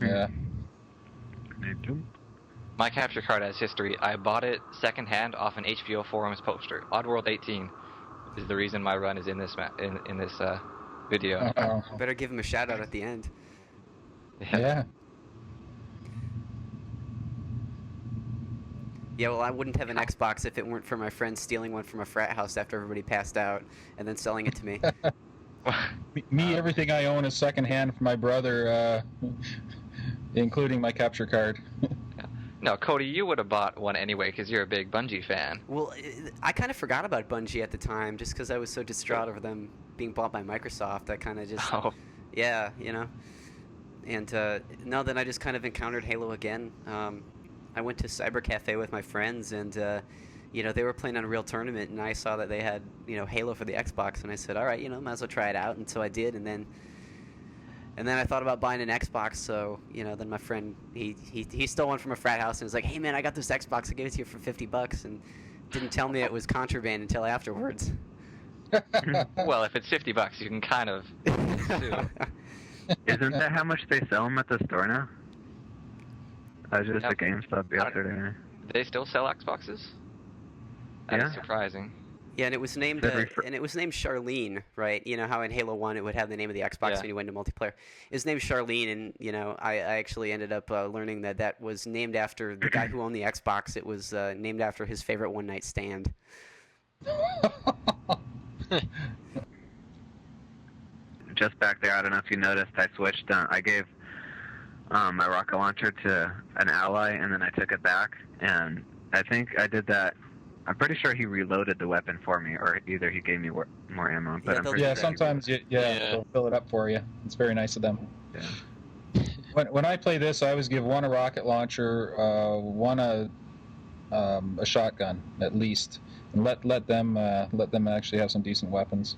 Yeah. My capture card has history. I bought it secondhand off an HBO forums poster. Oddworld 18 is the reason my run is in this in this video. Uh-oh. Better give him a shout out at the end. Yeah. Yeah, well, I wouldn't have an Xbox if it weren't for my friend stealing one from a frat house after everybody passed out and then selling it to me. Me, everything I own is secondhand from my brother, including my capture card. No, Cody, you would have bought one anyway because you're a big Bungie fan. Well, I kind of forgot about Bungie at the time just because I was so distraught over them being bought by Microsoft. I kind of just, Oh, yeah, you know. And now that I just kind of encountered Halo again, I went to Cyber Cafe with my friends, and you know, they were playing on a real tournament, and I saw that they had, you know, Halo for the Xbox, and I said, all right, you know, might as well try it out, and so I did, and then I thought about buying an Xbox, so, you know, then my friend, he stole one from a frat house and was like, hey, man, I got this Xbox, I gave it to you for $50, and didn't tell me it was contraband until afterwards. well, if it's $50, you can kind of sue. Isn't that how much they sell them at the store now? I was just Yep. at GameStop yesterday. Do they still sell Xboxes? That's Yeah. surprising. Yeah, and it was named Charlene, right? You know how in Halo 1 it would have the name of the Xbox Yeah. when you went to multiplayer. It was named Charlene, and, you know, I actually ended up learning that was named after the guy who owned the Xbox. It was named after his favorite one-night stand. Just back there, I don't know if you noticed, I switched. I gave my rocket launcher to an ally, and then I took it back. And I think I did that. I'm pretty sure he reloaded the weapon for me, or either he gave me more ammo. But Yeah, I'm they'll pretty Yeah, sure he sometimes they'll fill it up for you. It's very nice of them. Yeah. When I play this, I always give one a rocket launcher, one a shotgun at least, and let them actually have some decent weapons.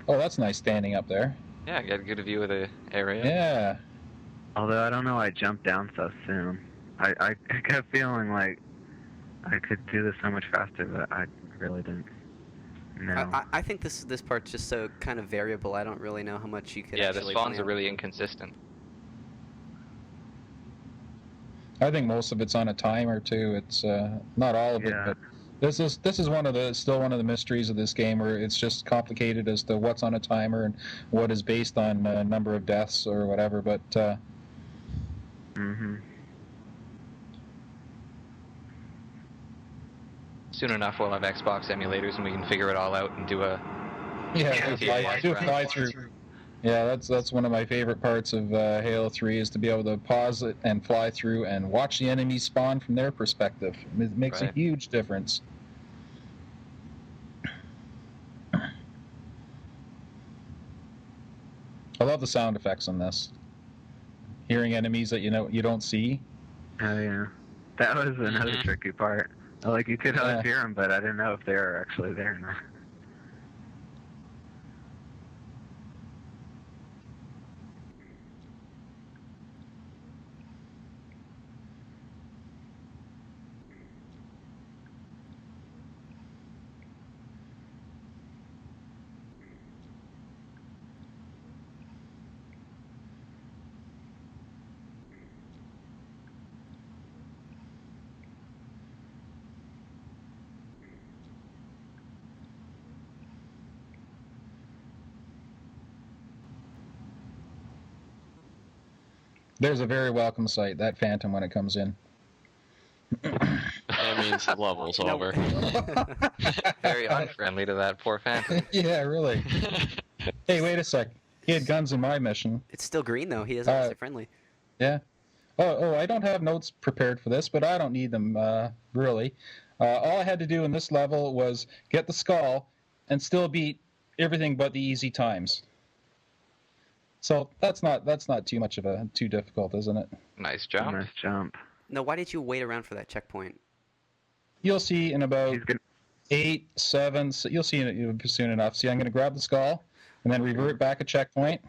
Oh, that's nice standing up there. Yeah, get a good view of the area. Yeah. Although I don't know why I jumped down so soon. I kept feeling like I could do this so much faster, but I really didn't. No. I think this part's just so kind of variable. I don't really know how much you could Yeah, the actually spawns plan. are really inconsistent. I think most of it's on a timer too. It's not all of it, Yeah. but this is still one of the mysteries of this game, where it's just complicated as to what's on a timer and what is based on number of deaths or whatever. But Mm-hmm. Soon enough, we'll have Xbox emulators and we can figure it all out and do a yeah, do a fly through. Yeah, that's one of my favorite parts of Halo 3 is to be able to pause it and fly through and watch the enemies spawn from their perspective. It makes a Right. huge difference. I love the sound effects on this. Hearing enemies that you don't see. Oh yeah, that was another Mhm. tricky part. Like you could always Yeah. hear them, but I didn't know if they were actually there or not. There's a very welcome sight, that Phantom, when it comes in. That means the level's No. over. very unfriendly to that poor Phantom. Yeah, really. Hey, wait a sec. He had guns in my mission. It's still green though. He isn't actually friendly. Yeah. Oh, I don't have notes prepared for this, but I don't need them, really. All I had to do in this level was get the skull and still beat everything but the easy times. So that's not too much of too difficult, isn't it? Nice jump. Nice jump. No, why did you wait around for that checkpoint? You'll see in about He's gonna. 8, 7. So you'll see it soon enough. See, I'm going to grab the skull and then revert back a checkpoint,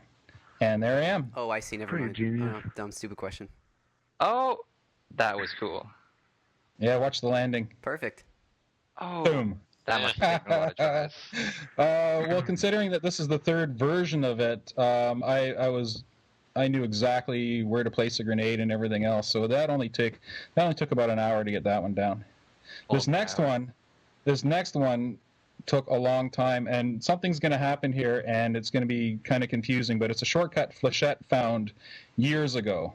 and there I am. Oh, I see. Never Pretty mind. genius. Oh, dumb, stupid question. Oh, that was cool. Yeah, watch the landing. Perfect. Oh, Boom. that must have taken a lot of tries. Well, considering that this is the third version of it, I knew exactly where to place a grenade and everything else. So that only took about an hour to get that one down. This next one took a long time, and something's going to happen here, and it's going to be kind of confusing. But it's a shortcut Flechette found years ago.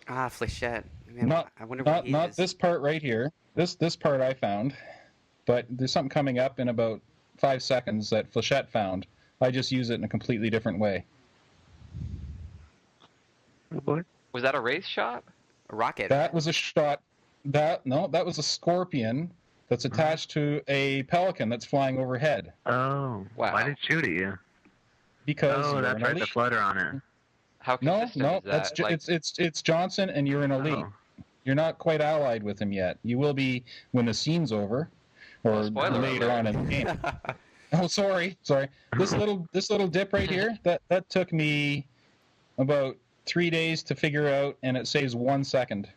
Ah, Flechette. Man, I wonder what he Not is. this part right here. This part I found, but there's something coming up in about 5 seconds that Flechette found. I just use it in a completely different way. What? Was that a wraith shot? A rocket. That was a shot. That was a scorpion that's attached to a pelican that's flying overhead. Oh. Wow. Why did it shoot at you? Because Oh, you're that's an right. The elite. flutter on it. How consistent is that? Like, it's Johnson, and you're an elite. Oh. You're not quite allied with him yet. You will be when the scene's over, or Oh, spoiler later alert. on in the game. Oh, sorry. This little dip right here, that took me about 3 days to figure out, and it saves 1 second.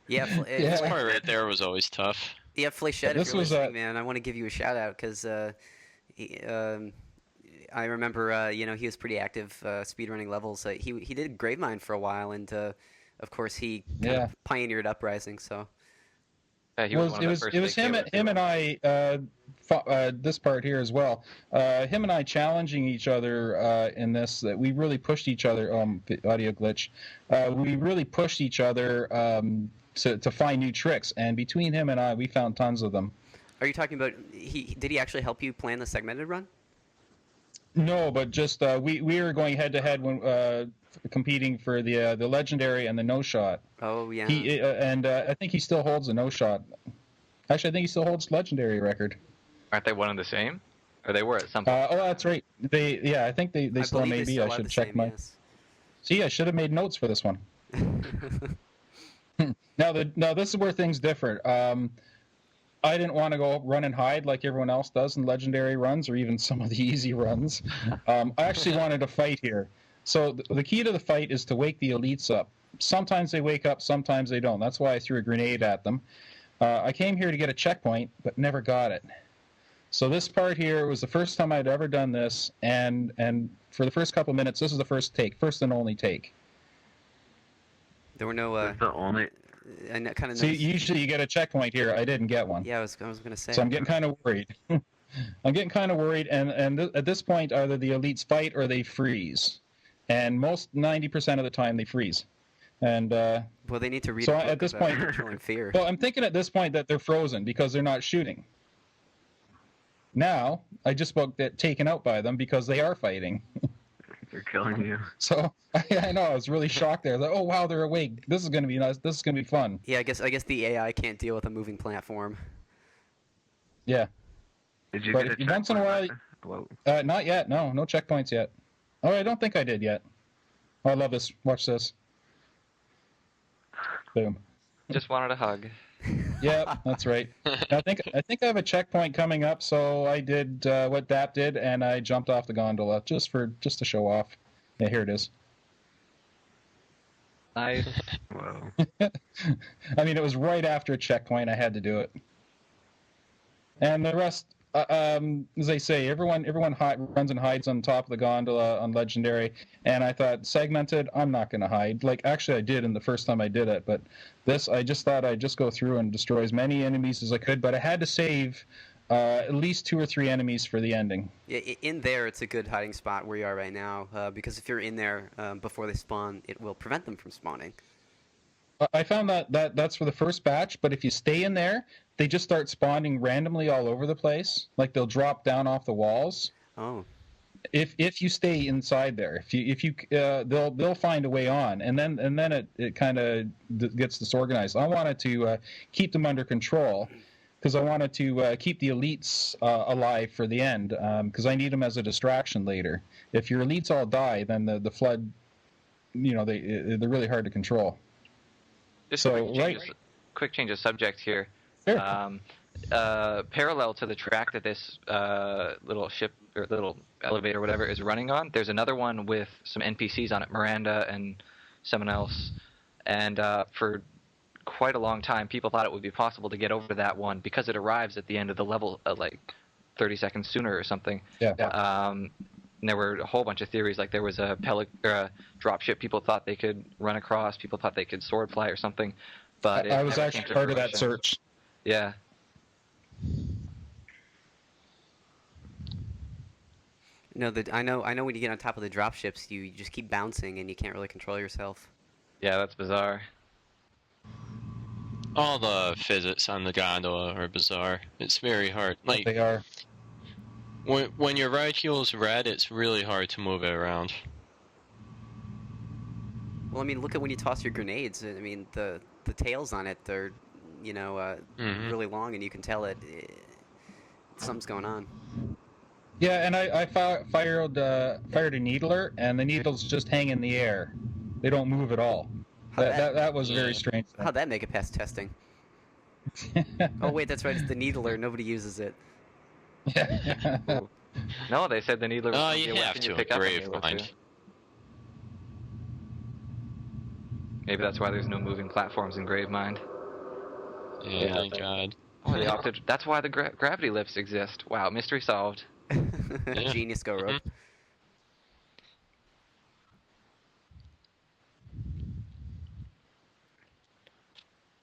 Yeah, Yeah. This part right there was always tough. Yeah, Flechette, This if you're was, listening, man, I want to give you a shout out because I remember, he was pretty active speedrunning levels. He did Gravemind for a while, and of course he kind of pioneered Uprising. So yeah, he was one of the first it was big him heroes. and I. This part here as well. Him and I challenging each other in this. That we really pushed each other. The audio glitch. We really pushed each other to find new tricks, and between him and I, we found tons of them. are you talking about, did he actually help you plan the segmented run? No, but just we were going head to head when competing for the legendary and the no shot. Oh, yeah. I think he still holds a no shot. Actually, I think he still holds legendary record. Aren't they one and the same? Or they were at some point. Oh, that's right. I think they I still believe may they be. still I are should the check same, my. yes. See, I should have made notes for this one. Now this is where things differ. I didn't want to go run and hide like everyone else does in legendary runs, or even some of the easy runs. I actually wanted to fight here. So the key to the fight is to wake the elites up. Sometimes they wake up, sometimes they don't. That's why I threw a grenade at them. I came here to get a checkpoint, but never got it. So this part here was the first time I'd ever done this, and for the first couple minutes, this is the first and only take. There were no... That's the only. I kind of See, usually you get a checkpoint here. I didn't get one. Yeah, I was going to say. So I'm getting kind of worried. And at this point, either the elites fight or they freeze. And 90% of the time, they freeze. And well, they need to read so a book at this about point- controlling fear. well, I'm thinking at this point that they're frozen because they're not shooting. Now, I just about get taken out by them because they are fighting. They're killing you. So I know I was really shocked there. Like, oh wow, they're awake. This is going to be nice. This is going to be fun. Yeah, I guess the AI can't deal with a moving platform. Yeah. Did you But get a if once in a checkpoint? while- Whoa. Not yet. No checkpoints yet. Oh, I don't think I did yet. Oh, I love this. Watch this. Boom. Just wanted a hug. Yeah, that's right. I think I have a checkpoint coming up, so I did what djDAP did, and I jumped off the gondola just to show off. Yeah, here it is. Nice. Whoa. I mean, it was right after a checkpoint. I had to do it. And the rest, as I say, everyone runs and hides on top of the gondola on Legendary. And I thought, segmented, I'm not going to hide. Like, actually, I did in the first time I did it. But this, I just thought I'd just go through and destroy as many enemies as I could. But I had to save at least 2 or 3 enemies for the ending. Yeah, in there, it's a good hiding spot where you are right now, because if you're in there before they spawn, it will prevent them from spawning. I found that's for the first batch, but if you stay in there, they just start spawning randomly all over the place. Like they'll drop down off the walls. Oh. If you stay inside there, they'll find a way on, and then it kind of gets disorganized. I wanted to keep them under control, because I wanted to keep the elites alive for the end, because I need them as a distraction later. If your elites all die, then the flood, they're really hard to control. Just So, a quick change of subject here. Sure. Parallel to the track that this little ship or little elevator, whatever, is running on, there's another one with some NPCs on it, Miranda and someone else. And for quite a long time, people thought it would be possible to get over that one because it arrives at the end of the level like 30 seconds sooner or something. Yeah. And there were a whole bunch of theories, like there was a dropship people thought they could run across, people thought they could sword fly or something. But I was never actually came to part of that fruition. search. Yeah. No, I know when you get on top of the drop ships, you just keep bouncing and you can't really control yourself. Yeah, that's bizarre. All the physics on the gondola are bizarre. It's very hard. Like, They are. when your reticule is red, it's really hard to move it around. Well, I mean, look at when you toss your grenades. I mean, the tails on it, they're, really long, and you can tell something's going on. Yeah, and I fired a needler, and the needles just hang in the air. They don't move at all. That was very strange. How'd that make it past testing? Oh, wait, that's right. It's the needler. Nobody uses it. Yeah. No, they said the needler was gonna be You a have weapon to you pick up in grave Halo 2. mind. Maybe that's why there's no moving platforms in Gravemind. Yeah, thank God. Oh, they opted. That's why the gravity lifts exist. Wow, mystery solved. Genius Goatrope.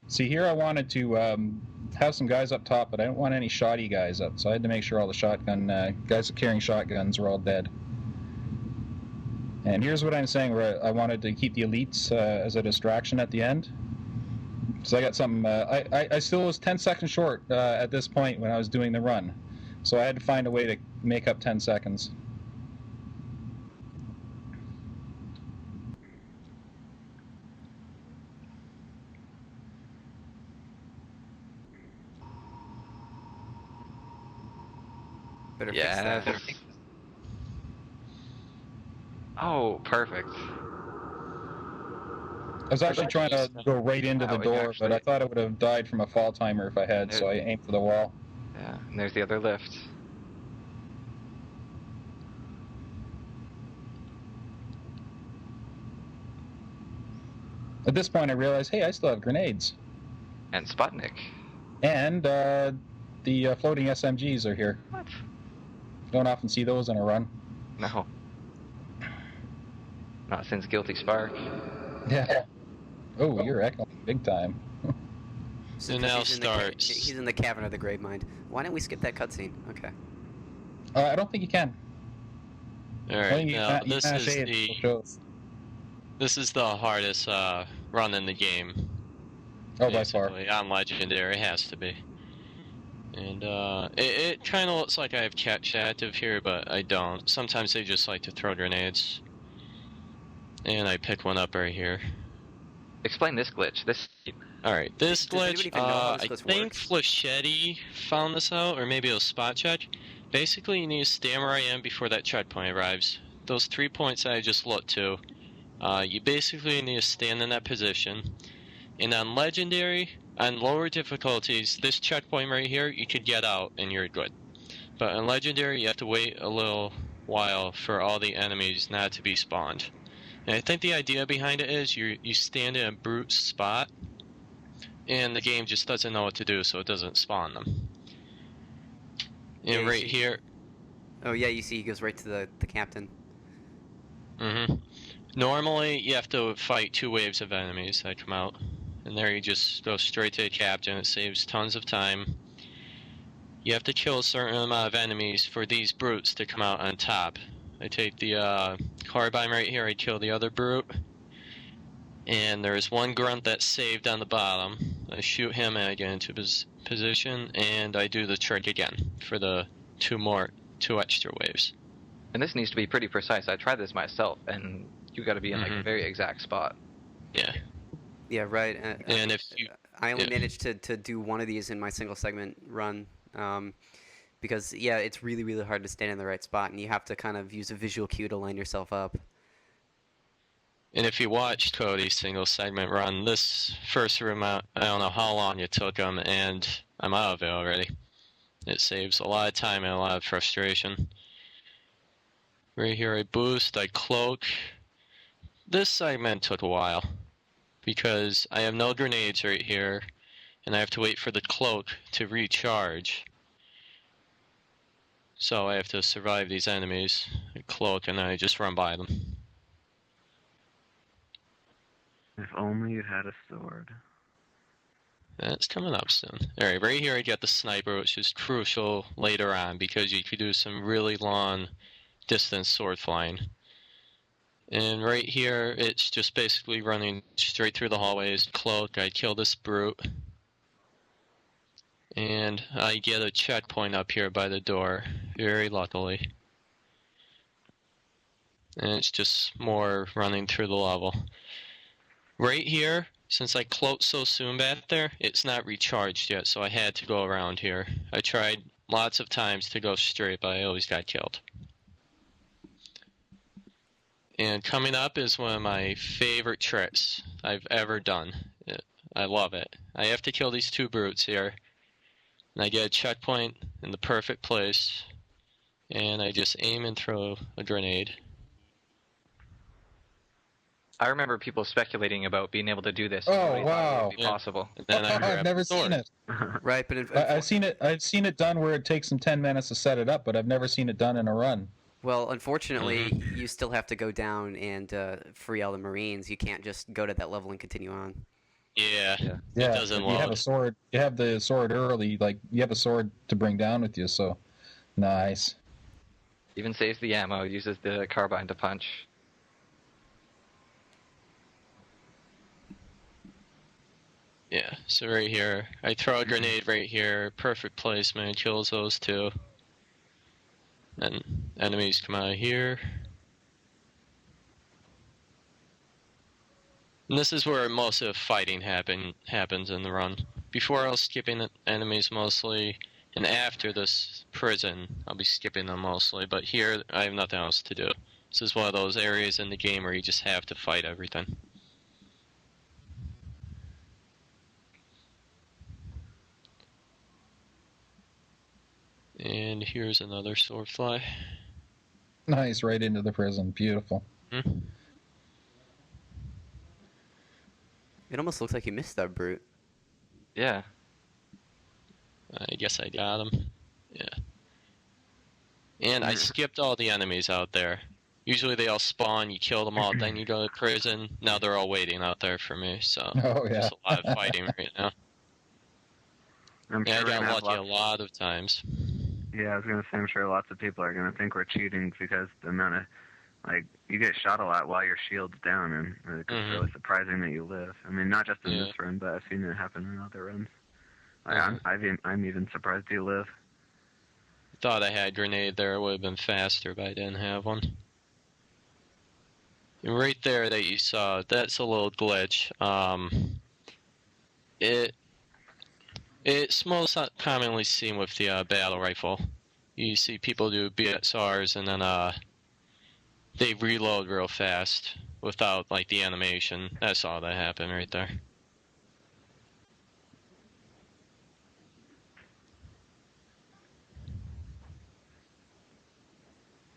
See, here I wanted to have some guys up top, but I didn't want any shoddy guys up, so I had to make sure all the shotgun guys carrying shotguns were all dead. And here's what I'm saying, where I wanted to keep the elites as a distraction at the end. So I got some... I still was 10 seconds short at this point when I was doing the run. So I had to find a way to make up 10 seconds. Better Yeah. fix that. Oh, perfect. I was actually trying to go right into the door, but I thought I would have died from a fall timer if I had, so I aimed for the wall. Yeah, and there's the other lift. At this point, I realized, hey, I still have grenades. And Sputnik. And the floating SMGs are here. What? Don't often see those in a run. No. Not since Guilty Spark. Yeah. Oh, you're echoing big time. So now starts. He's in the cavern of the Gravemind. Why didn't we skip that cutscene? Okay. I don't think you can. Alright, now this is the hardest run in the game. Oh, by far. On Legendary, it has to be. And it kind of looks like I have catch active here, but I don't. Sometimes they just like to throw grenades. And I pick one up right here. Explain this glitch. Alright, this glitch, I think works? Flechetti found this out, or maybe it was Spot Check. Basically, you need to stand where I am before that checkpoint arrives. Those 3 points that I just looked to, you basically need to stand in that position. And on Legendary, on lower difficulties, this checkpoint right here, you could get out and you're good. But on Legendary, you have to wait a little while for all the enemies not to be spawned. And I think the idea behind it is you stand in a brute spot, and the game just doesn't know what to do, so it doesn't spawn them. And right here... Oh yeah, you see he goes right to the captain. Normally, you have to fight 2 waves of enemies that come out. And there you just go straight to the captain. It saves tons of time. You have to kill a certain amount of enemies for these brutes to come out on top. I take the carbine right here, I kill the other brute. And there's one grunt that's saved on the bottom. I shoot him and I get into position, and I do the trick again for the 2 extra waves. And this needs to be pretty precise. I tried this myself, and you got to be in like a very exact spot. Yeah. Yeah, right. And if you I only Yeah. managed to do one of these in my single segment run. Because yeah, it's really, really hard to stand in the right spot, and you have to kind of use a visual cue to line yourself up. And if you watched Cody's single segment run, this first room out, I don't know how long it took him, and I'm out of it already. It saves a lot of time and a lot of frustration. Right here I boost, I cloak. This segment took a while, because I have no grenades right here, and I have to wait for the cloak to recharge. So I have to survive these enemies, I cloak, and I just run by them. If only you had a sword. That's coming up soon. Alright, right here I get the sniper, which is crucial later on, because you could do some really long distance sword flying. And right here, it's just basically running straight through the hallways, cloak, I kill this brute. And I get a checkpoint up here by the door, very luckily. And it's just more running through the level. Right here, since I cloaked so soon back there, it's not recharged yet, so I had to go around here. I tried lots of times to go straight, but I always got killed. And coming up is one of my favorite tricks I've ever done. I love it. I have to kill these two brutes here. And I get a checkpoint in the perfect place, and I just aim and throw a grenade. I remember people speculating about being able to do this. Oh, Nobody thought it wow. would be Yeah. possible. And then I I've grab never the sword. seen it. Right, but I've seen it done where it takes them 10 minutes to set it up, but I've never seen it done in a run. well, unfortunately, you still have to go down and free all the Marines. You can't just go to that level and continue on. Yeah, Yeah. it doesn't you have load. a sword. You have the sword early, like you have a sword to bring down with you. So, nice. Even saves the ammo, uses the carbine to punch. Yeah, so right here, I throw a grenade right here, perfect placement, kills those two. Then enemies come out of here. And this is where most of the fighting happens in the run. Before I was skipping enemies mostly, and after this prison, I'll be skipping them mostly, but here I have nothing else to do. This is one of those areas in the game where you just have to fight everything. And here's another swordfly. Nice, right into the prison. Beautiful. Hmm? It almost looks like you missed that brute. Yeah. I guess I got him. Yeah. And I skipped all the enemies out there. Usually they all spawn, you kill them all, then you go to prison. Now they're all waiting out there for me, so Oh yeah. there's a lot of fighting right now. I'm Yeah, I sure we're got gonna have lucky a lots. lot of times. Yeah, I was gonna say I'm sure lots of people are gonna think we're cheating because the amount of you get shot a lot while your shield's down, and it's really surprising that you live. I mean, not just in this run, but I've seen it happen in other runs. I'm even surprised you live. Thought I had a grenade there, it would have been faster, but I didn't have one. And right there that you saw, that's a little glitch. It's most commonly seen with the battle rifle. You see people do BSRs and then they reload real fast without like the animation. That's all that happened right there.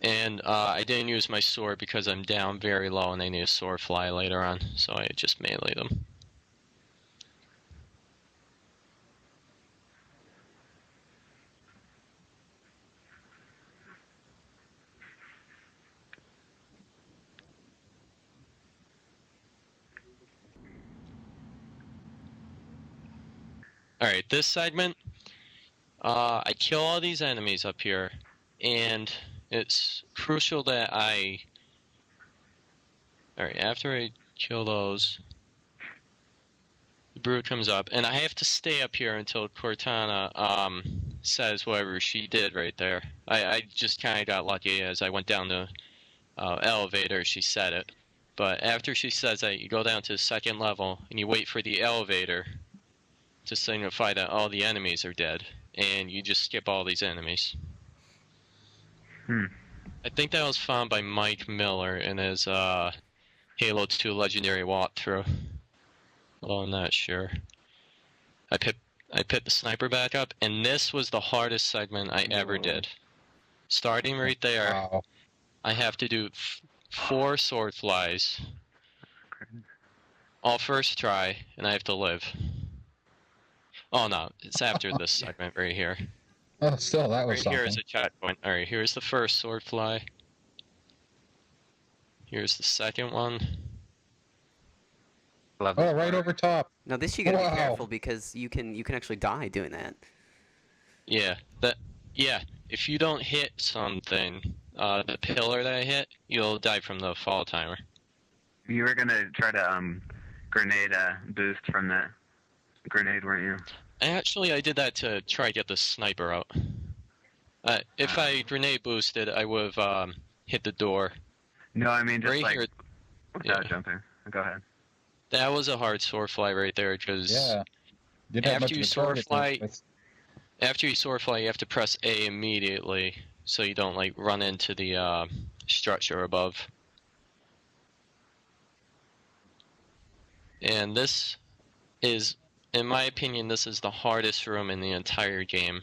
And I didn't use my sword because I'm down very low and I need a sword fly later on, so I just meleeed them. Alright, this segment, I kill all these enemies up here, and it's crucial that Alright, after I kill those, the brute comes up, and I have to stay up here until Cortana says whatever she did right there. I just kind of got lucky as I went down the elevator, she said it. But after she says that, you go down to the second level, and you wait for the elevator to signify that all the enemies are dead, and you just skip all these enemies. I think that was found by Mike Miller in his Halo 2 Legendary walkthrough. Well, I'm not sure. I picked the sniper back up, and this was the hardest segment I ever did. Starting right there, Wow. I have to do 4 sword flies. All first try, and I have to live. Oh no, it's after this segment right here. Oh, still, that was Right something. here is a checkpoint. Alright, here's the first sword fly. Here's the second one. Love Oh, this right part. over top. Now this you gotta Wow. be careful because you can actually die doing that. Yeah, if you don't hit something, the pillar that I hit, you'll die from the fall timer. You were gonna try to grenade boost from that grenade, weren't you? Actually, I did that to try to get the sniper out. If I grenade boosted, I would have hit the door. No, I mean just Right like here, without yeah. jumping. Go ahead. That was a hard sword fly right there, because Yeah. Didn't have much after of you a sword target fly, with- after you sword fly, you have to press A immediately, so you don't like run into the structure above. And this is, in my opinion, this is the hardest room in the entire game.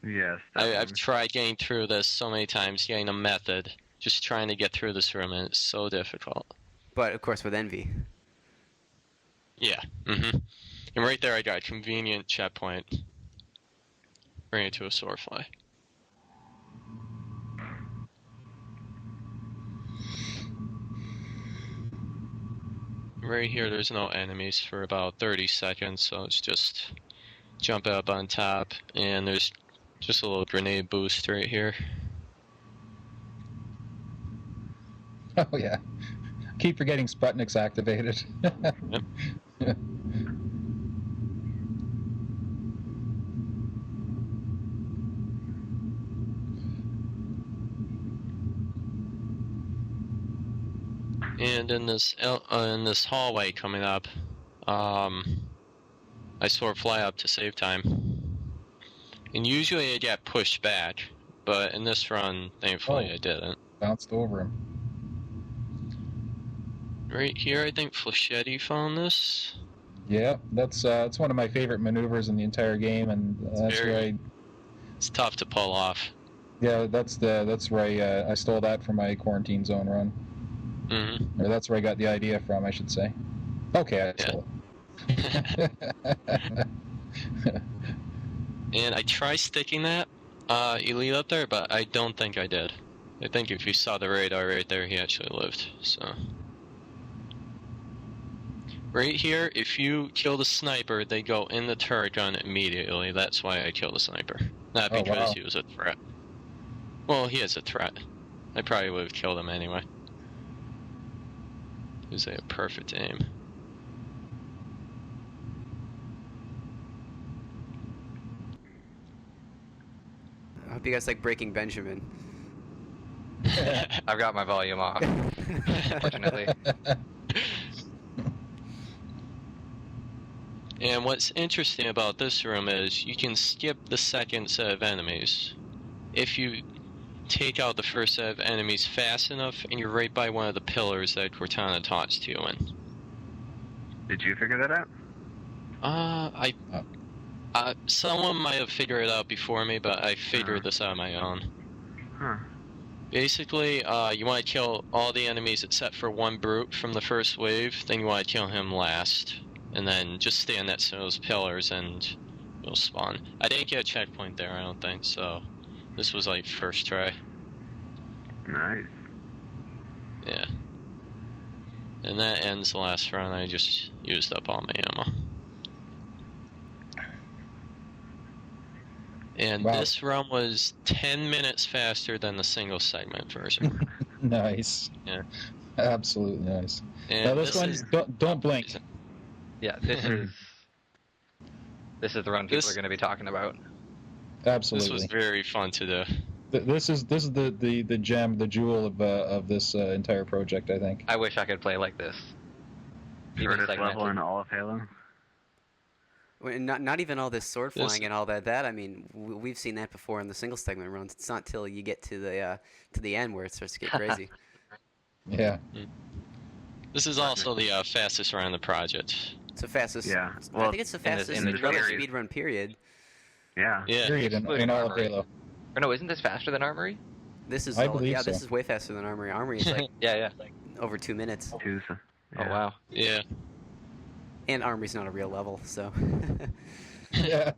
Yes. I've tried getting through this so many times, getting a method, just trying to get through this room, and it's so difficult. But of course with envy. Yeah. And right there, I got a convenient checkpoint. Bring it to a sword fly. Right here, there's no enemies for about 30 seconds, so it's just jump up on top, and there's just a little grenade boost right here. Oh, yeah. Keep forgetting Sputnik's activated. Yep. And in this hallway coming up, I sword fly up to save time. And usually I get pushed back, but in this run, thankfully I didn't. Bounced over him. Right here, I think Flechetti found this. Yeah, that's it's one of my favorite maneuvers in the entire game, and that's very- where It's tough to pull off. that's where I stole that for my quarantine zone run. Or that's where I got the idea from, I should say. Okay, I stole it. And I tried sticking that elite up there, but I don't think I did. I think if you saw the radar right there, he actually lived. So right here, if you kill the sniper, they go in the turret gun immediately. That's why I killed the sniper, not Oh, because wow. he was a threat. Well, he is a threat. I probably would have killed him anyway. He was a perfect aim. I hope you guys like Breaking Benjamin. I've got my volume off, unfortunately. And what's interesting about this room is you can skip the second set of enemies. If you take out the first set of enemies fast enough and you're right by one of the pillars that Cortana talks to you in. Did you figure that out? Someone might have figured it out before me, but I figured this out on my own. Huh. Basically, you want to kill all the enemies except for one brute from the first wave, then you want to kill him last. And then just stand next to those pillars and you'll spawn. I didn't get a checkpoint there, I don't think, so this was like first try. Nice. Yeah. And that ends the last run. I just used up all my ammo. And Wow. this run was 10 minutes faster than the single segment version. Nice. Yeah. Absolutely nice. And Now this one, is don't blink. Yeah, this is the run people are going to be talking about. Absolutely. This was very fun to do. This is the gem, the jewel of this entire project, I think. I wish I could play like this. Even Shortest level segmented. in all of Halo. Not even all this sword This- flying and all that. I mean, we've seen that before in the single segment runs. It's not till you get to the end where it starts to get crazy. Yeah. This is also the fastest run in the project. It's the fastest. Yeah, I well, think it's the in the- fastest in the series. speedrun period. Yeah. Yeah. Period in all of Halo. Or no, isn't this faster than Armory? This is I all, believe yeah. This so. is way faster than Armory. Armory is like Yeah. over 2 minutes, Two, so, Oh yeah. wow. Yeah. and Armory's not a real level, so. Yeah.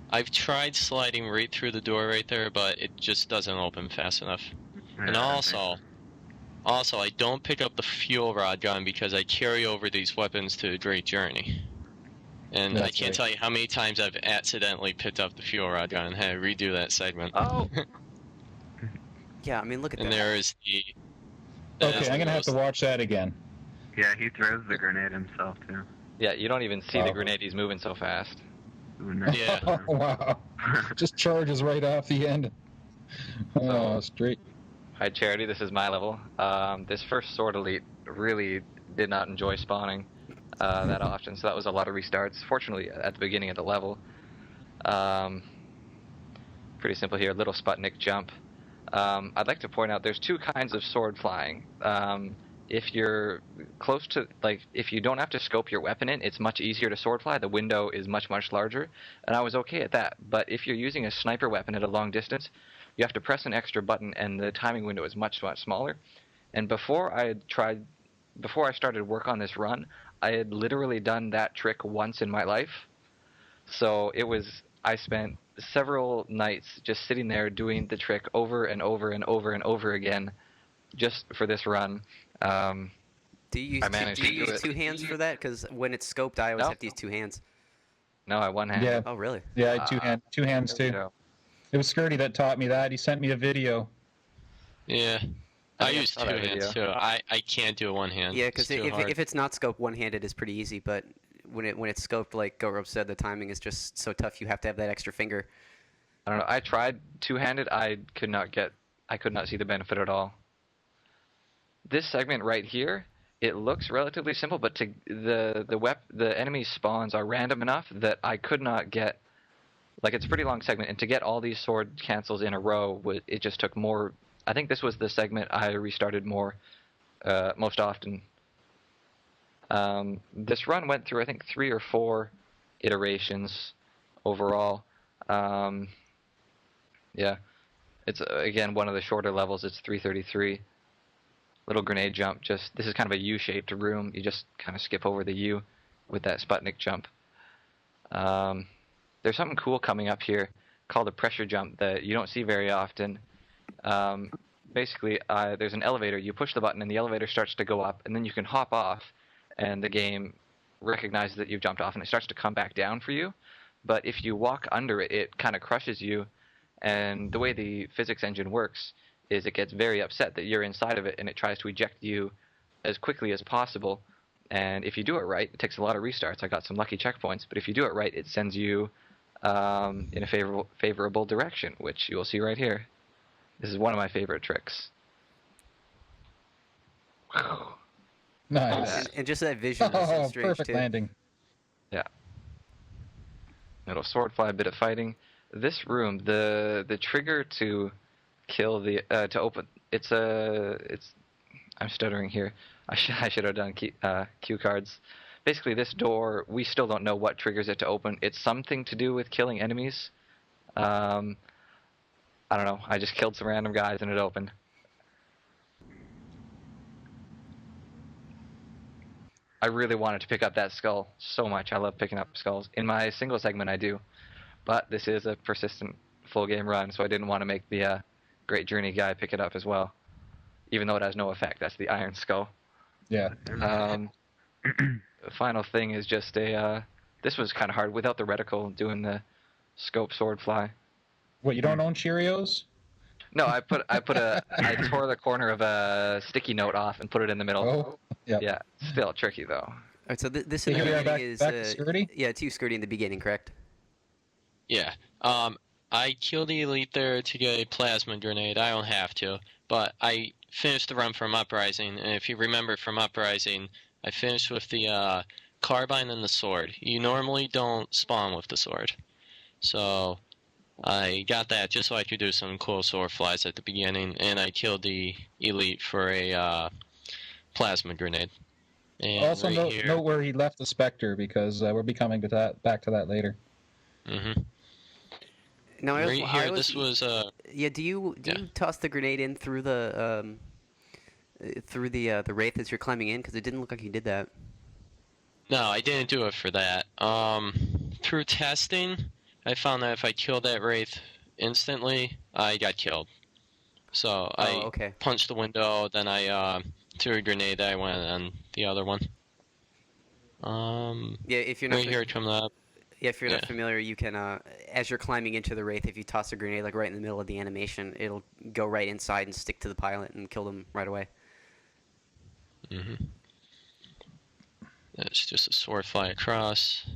I've tried sliding right through the door right there, but it just doesn't open fast enough. And Yeah, also, I don't pick up the fuel rod gun because I carry over these weapons to the Great Journey. And I That's can't right. tell you how many times I've accidentally picked up the fuel rod gun and had to redo that segment. Oh. Yeah, I mean, look at And that. there is the... Okay, I'm gonna have to watch that again. Yeah, he throws the grenade himself too. Yeah, you don't even see the Oh. grenade. He's moving so fast. Ooh, nice. Yeah. Oh, wow. Just charges right off the end. Oh, straight. Hi, Charity. This is my level. This first Sword Elite really did not enjoy spawning that often, so that was a lot of restarts. Fortunately, at the beginning of the level. Pretty simple here. Little Sputnik jump. I'd like to point out there's two kinds of sword flying. If you're close to, like, if you don't have to scope your weapon in, it's much easier to sword fly. The window is much, much larger, and I was okay at that. But if you're using a sniper weapon at a long distance, you have to press an extra button, and the timing window is much, much smaller. And before I started work on this run, I had literally done that trick once in my life. So I spent several nights just sitting there doing the trick over and over and over and over again, just for this run. Do you I managed use to do it. two hands for that? Because when it's scoped, I always No. have to use two hands. No, I one-handed. Yeah. Oh, really? Yeah, I had two hands There we too. go. It was Scurty that taught me that. He sent me a video. Yeah. I I think I use saw two that hands, video. too. I can't do it one hand. Yeah, because It's too hard. if it's not scoped one-handed, it's pretty easy. But when it's scoped, like Goatrope said, the timing is just so tough. You have to have that extra finger. I don't know. I tried two-handed. I could not see the benefit at all. This segment right here, it looks relatively simple, but the enemy spawns are random enough that I could not get. Like, it's a pretty long segment, and to get all these sword cancels in a row, it just took more. I think this was the segment I restarted most often. This run went through, I think, 3 or 4 iterations overall. Yeah, it's again one of the shorter levels. It's 333. Little grenade jump. This is kind of a U-shaped room. You just kind of skip over the U with that Sputnik jump. There's something cool coming up here called a pressure jump that you don't see very often. Basically, there's an elevator. You push the button and the elevator starts to go up, and then you can hop off, and the game recognizes that you've jumped off, and it starts to come back down for you. But if you walk under it, it kind of crushes you, and the way the physics engine works is it gets very upset that you're inside of it, and it tries to eject you as quickly as possible. And if you do it right, it takes a lot of restarts. I got some lucky checkpoints, but if you do it right, it sends you in a favorable direction, which you will see right here. This is one of my favorite tricks. Nice. And just that vision is so Oh, strange, perfect too. landing. Yeah. Little sword fly, a bit of fighting. This room, the trigger to kill to open I'm stuttering here. I should have done cue cards. Basically, this door, we still don't know what triggers it to open. It's something to do with killing enemies. I don't know. I just killed some random guys and it opened. I really wanted to pick up that skull so much. I love picking up skulls. In my single segment, I do. But this is a persistent full game run, so I didn't want to make the Great Journey guy pick it up as well. Even though it has no effect. That's the Iron Skull. Yeah. The final thing is just this was kind of hard without the reticle doing the scope sword fly. What, you don't own Cheerios? No, I tore the corner of a sticky note off and put it in the middle. Oh, yeah. Yeah, still tricky though. All right, so this in the Yeah, beginning is back to Scurty? yeah, it's you Scurty in the beginning, correct? Yeah. I killed the elite there to get a plasma grenade. I don't have to, but I finished the run from Uprising, and if you remember from Uprising, I finished with the carbine and the sword. You normally don't spawn with the sword. So I got that just so I could do some cool sword flies at the beginning, and I killed the elite for a plasma grenade. And Also, right here, note where he left the Spectre, because we'll be coming to that, back to that later. Now, right here, this was yeah. Do you toss the grenade in through the wraith as you're climbing in? Because it didn't look like you did that. No, I didn't do it for that. Through testing, I found that if I killed that wraith instantly, I got killed. So I punched the window, then I threw a grenade that I went on the other one. Yeah, if you're not right here it comes up. Yeah, if you're not familiar, you can, as you're climbing into the wraith, if you toss a grenade like right in the middle of the animation, it'll go right inside and stick to the pilot and kill them right away. That's just a sword fly across.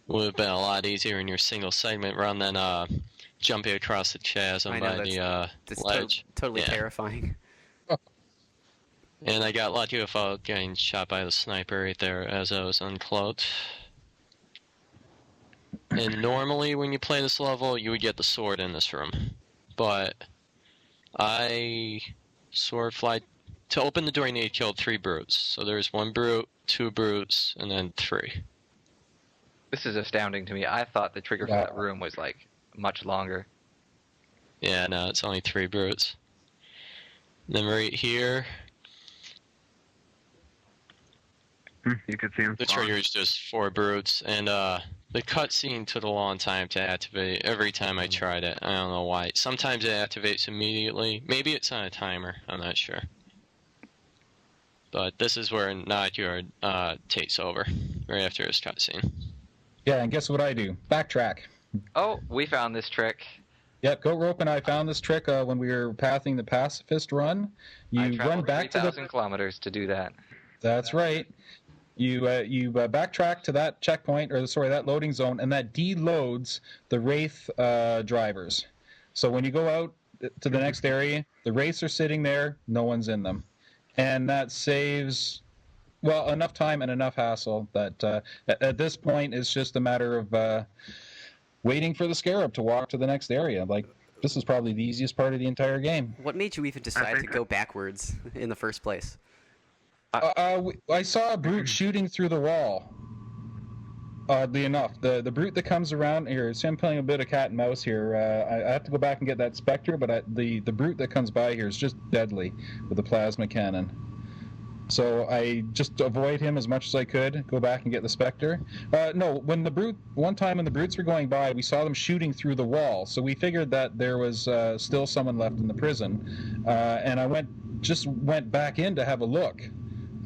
Would have been a lot easier in your single segment run than jumping across the chasm by the ledge. Totally terrifying. And I got lucky without getting shot by the sniper right there as I was uncloaked. And normally when you play this level, you would get the sword in this room. But I sword fly to open the door. I need to kill 3 brutes. So there's 1 brute, 2 brutes, and then 3. This is astounding to me. I thought the trigger for that room was like much longer. Yeah, no, it's only 3 brutes. Then right here, you could see him. The trigger is just 4 brutes, and the cutscene took a long time to activate every time I tried it. I don't know why. Sometimes it activates immediately. Maybe it's on a timer. I'm not sure. But this is where NOKYARD takes over, right after this cutscene. Yeah, and guess what I do? Backtrack. Oh, we found this trick. Yep, Goatrope and I found this trick when we were pathing the pacifist run. You run back to the 3,000 kilometers to do that. That's right. You backtrack to that checkpoint, or sorry, that loading zone, and that deloads the Wraith drivers. So when you go out to the next area, the Wraiths are sitting there, no one's in them. And that saves, well, enough time and enough hassle that at this point it's just a matter of waiting for the Scarab to walk to the next area. Like, this is probably the easiest part of the entire game. What made you even decide to go backwards in the first place? I saw a brute shooting through the wall. Oddly enough, the brute that comes around here. So I'm playing a bit of cat and mouse here. I have to go back and get that Spectre, but the brute that comes by here is just deadly with a plasma cannon. So I just avoid him as much as I could. Go back and get the Spectre. No, one time when the brutes were going by, we saw them shooting through the wall. So we figured that there was still someone left in the prison, and I went back in to have a look.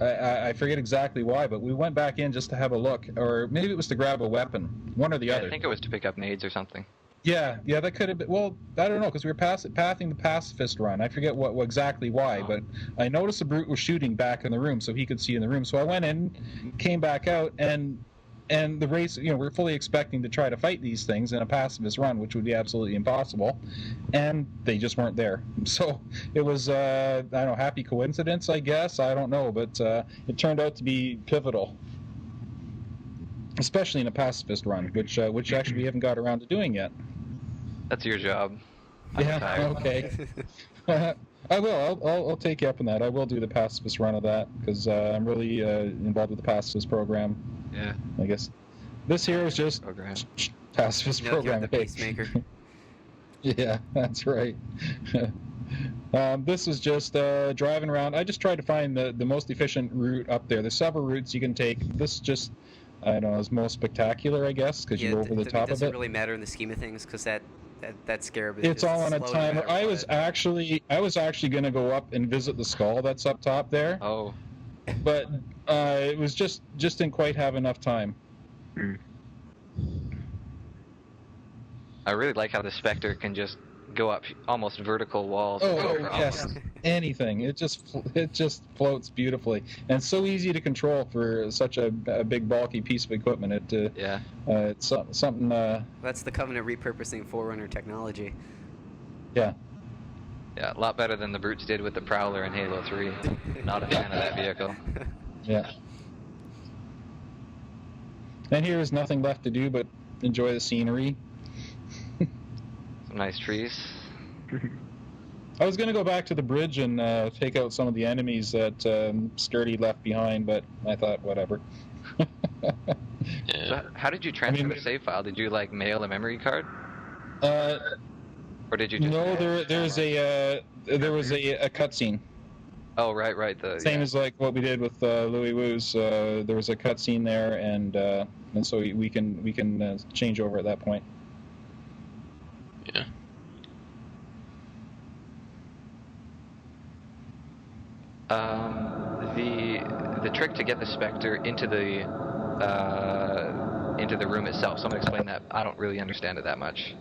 I forget exactly why, but we went back in just to have a look, or maybe it was to grab a weapon, one or the other. I think it was to pick up nades or something. Yeah, that could have been. Well, I don't know, because we were pathing the pacifist run. I forget what exactly why, but I noticed the brute was shooting back in the room, so he could see in the room. So I went in, came back out, and the race. We're fully expecting to try to fight these things in a pacifist run, which would be absolutely impossible, and they just weren't there. So it was, I don't know, happy coincidence, I guess. I don't know, but it turned out to be pivotal. Especially in a pacifist run, which actually we haven't got around to doing yet. That's your job. Okay. I will. I'll take you up on that. I will do the pacifist run of that, because I'm really involved with the pacifist program. Yeah. I guess this here is just pacifist program. The peacemaker. Yeah, that's right. This is just driving around. I just tried to find the most efficient route up there. There's several routes you can take. This just, I don't know, is most spectacular, I guess, because you go over the top of it. It doesn't really matter in the scheme of things, because that Scarab is it's all on a slow timer. no I was actually going to go up and visit the skull that's up top there. Oh. But it was just didn't quite have enough time. I really like how the Spectre can just go up almost vertical walls. Oh yes, anything. It just floats beautifully, and it's so easy to control for such a big bulky piece of equipment. It's something. That's the Covenant repurposing Forerunner technology. Yeah. Yeah, a lot better than the brutes did with the Prowler in Halo 3. Not a fan of that vehicle. Yeah. And here is nothing left to do but enjoy the scenery. Some nice trees. I was going to go back to the bridge and take out some of the enemies that Scurty left behind, but I thought, whatever. Yeah. So how did you transfer the save file? Did you like mail a memory card, or did you just? No, there was a cutscene. Oh, right. Same as like what we did with Louis Wu's. There was a cutscene there, and so we can change over at that point. Yeah. The trick to get the Spectre into the room itself. Someone explain that. I don't really understand it that much.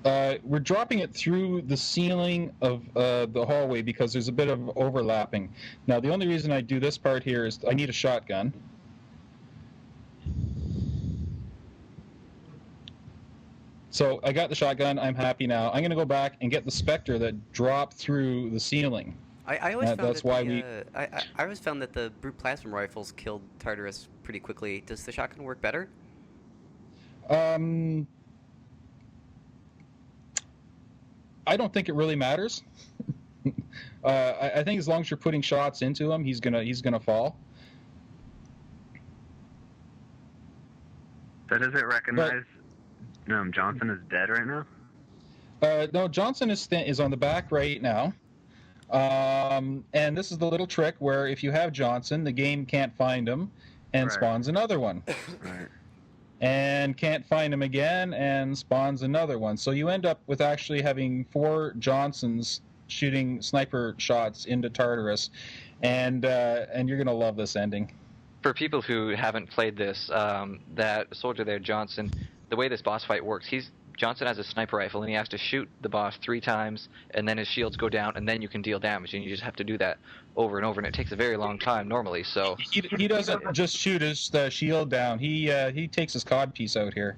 We're dropping it through the ceiling of the hallway because there's a bit of overlapping. Now, the only reason I do this part here is I need a shotgun. So I got the shotgun. I'm happy now. I'm going to go back and get the Spectre that dropped through the ceiling. I always found that's that why I always found that the brute plasma rifles killed Tartarus pretty quickly. Does the shotgun work better? I don't think it really matters. I think as long as you're putting shots into him, he's gonna fall. So does it recognize Johnson is dead right now? No, Johnson is on the back right now. And this is the little trick where if you have Johnson, the game can't find him and spawns another one. Right. And can't find him again and spawns another one. So you end up with actually having 4 Johnsons shooting sniper shots into Tartarus, and you're gonna love this ending. For people who haven't played this, that soldier there, Johnson, the way this boss fight works, Johnson has a sniper rifle, and he has to shoot the boss 3 times, and then his shields go down, and then you can deal damage, and you just have to do that over and over, and it takes a very long time normally. So he doesn't just shoot his shield down. He takes his codpiece out here.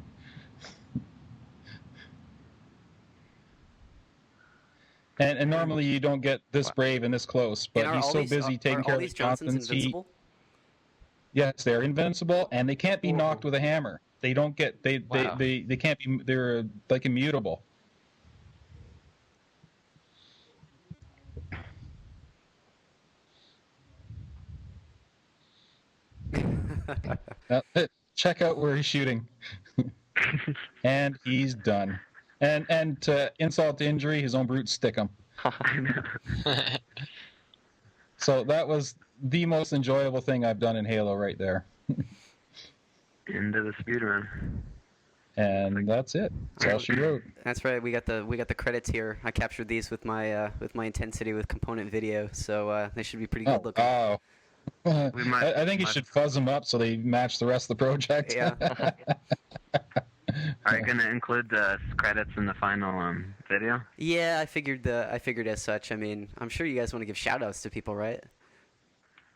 And normally you don't get this brave and this close, but he's so busy taking care of the Johnsons. Yes, they're invincible, and they can't be knocked with a hammer. They don't get they can't be. They're like immutable. Check out where he's shooting, and he's done. And to insult to injury, his own brutes stick him. So that was the most enjoyable thing I've done in Halo right there. Into the speedrun. And that's it. That's all she wrote. That's right. We got the credits here. I captured these with my intensity with component video, so they should be pretty good looking. Oh. I think you should fuzz them up so they match the rest of the project. Yeah. Are you gonna include the credits in the final video? Yeah, I figured as such. I mean, I'm sure you guys want to give shout-outs to people, right?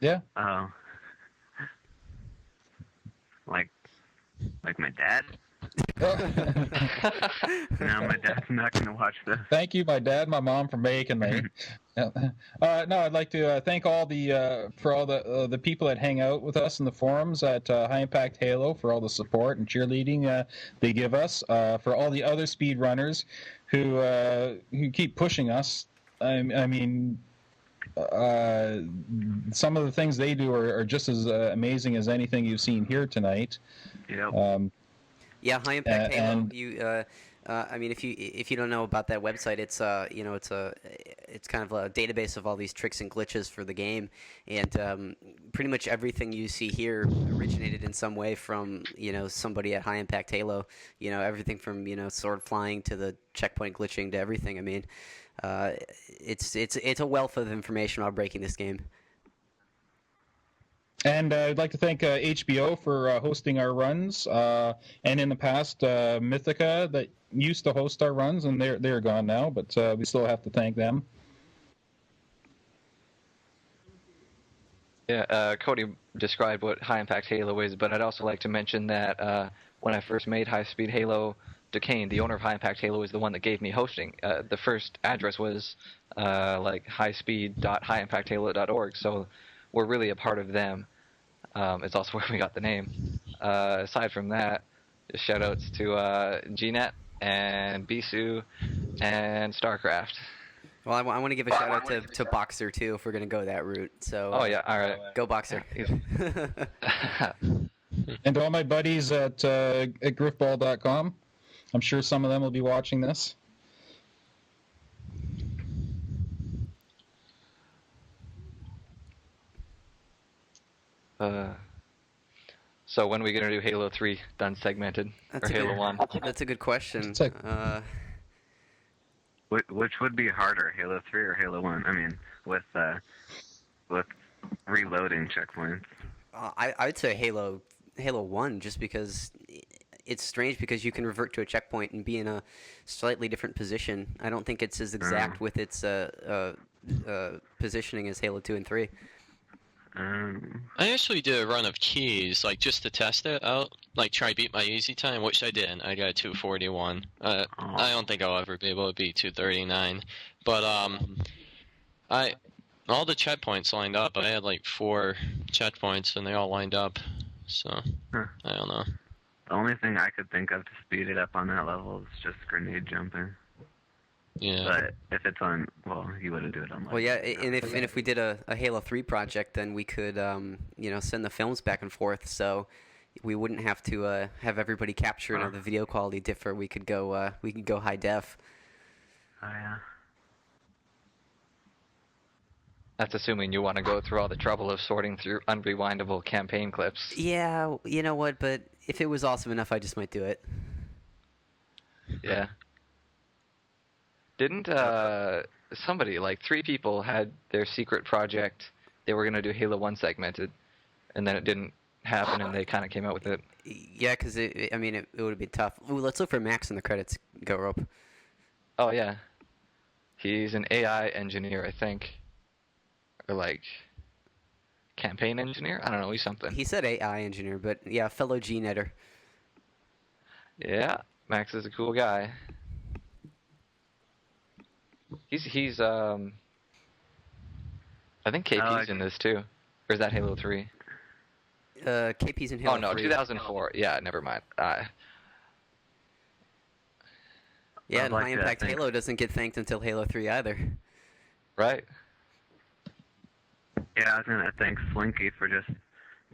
Yeah. Oh. Like my dad? No, my dad's not going to watch this. Thank you, my dad and my mom, for making me. No, I'd like to thank all the people that hang out with us in the forums at High Impact Halo for all the support and cheerleading they give us. For all the other speedrunners who keep pushing us. I mean, some of the things they do are just as amazing as anything you've seen here tonight. Yep. Yeah, High Impact Halo. I mean, if you don't know about that website, it's kind of a database of all these tricks and glitches for the game, and pretty much everything you see here originated in some way from somebody at High Impact Halo. Everything from sword flying to the checkpoint glitching to everything. I mean, it's a wealth of information about breaking this game. And I'd like to thank HBO for hosting our runs, and in the past, Mythica that used to host our runs, and they're gone now, but we still have to thank them. Yeah, Cody described what High Impact Halo is, but I'd also like to mention that when I first made High Speed Halo, Duquesne, the owner of High Impact Halo, is the one that gave me hosting. The first address was highspeed.highimpacthalo.org, so we're really a part of them. It's also where we got the name. Aside from that, just shout outs to GNet and Bisu and StarCraft. Well, I want to give a shout out to Boxer too if we're gonna go that route. So. Oh yeah, all right. Go Boxer. And to all my buddies at griffball.com, I'm sure some of them will be watching this. So when are we gonna do Halo 3 done segmented or Halo 1? That's a good question. It's like- Which would be harder, Halo 3 or Halo 1? I mean, with reloading checkpoints. I'd say Halo 1, just because it's strange because you can revert to a checkpoint and be in a slightly different position. I don't think it's as exact with its positioning as Halo 2 and 3. I actually did a run of keys, like just to test it out, like try beat my easy time, which I didn't. I got a 241. I don't think I'll ever be able to beat 239. But all the checkpoints lined up. I had like 4 checkpoints and they all lined up. So I don't know. The only thing I could think of to speed it up on that level is just grenade jumping. Yeah. But if it's on, well, you wouldn't do it on. Well, yeah, and if we did a Halo 3 project, then we could send the films back and forth, so we wouldn't have to have everybody capture and have the video quality differ. We could go high def. Oh yeah. That's assuming you want to go through all the trouble of sorting through unrewindable campaign clips. Yeah, you know what? But if it was awesome enough, I just might do it. Yeah. Didn't somebody, like 3 people, had their secret project? They were gonna do Halo 1 segmented, and then it didn't happen, and they kind of came out with it. Yeah, because it would be tough. Ooh, let's look for Max in the credits. Goatrope. Oh yeah, he's an AI engineer, I think, or like campaign engineer. I don't know. He's something. He said AI engineer, but yeah, fellow GNetter. Yeah, Max is a cool guy. He's I think KP's in this too, or is that Halo 3? KP's in Halo 3. Oh no, 2004. Yeah, never mind. Yeah, and like High Impact that, thanks. Halo doesn't get thanked until Halo 3 either. Right. Yeah, I was gonna thank Slinky for just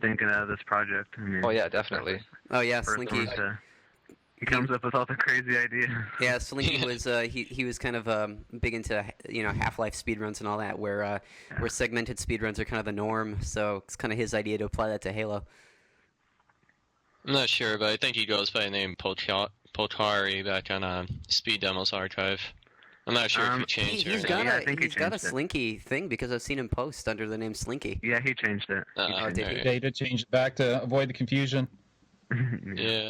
thinking of this project. I mean, Oh yeah, definitely. Oh yeah, first Slinky. one he comes up with all the crazy ideas. Yeah, Slinky was he was kind of big into Half-Life speedruns and all that, where segmented speedruns are kind of the norm. So it's kind of his idea to apply that to Halo. I'm not sure, but I think he goes by the name Poltari back on Speed Demos Archive. I'm not sure if he changed He's it. got Yeah, I think he he's got a changed it. Slinky thing because I've seen him post under the name Slinky. Yeah, he changed it. did he? They did change it back to avoid the confusion. Yeah.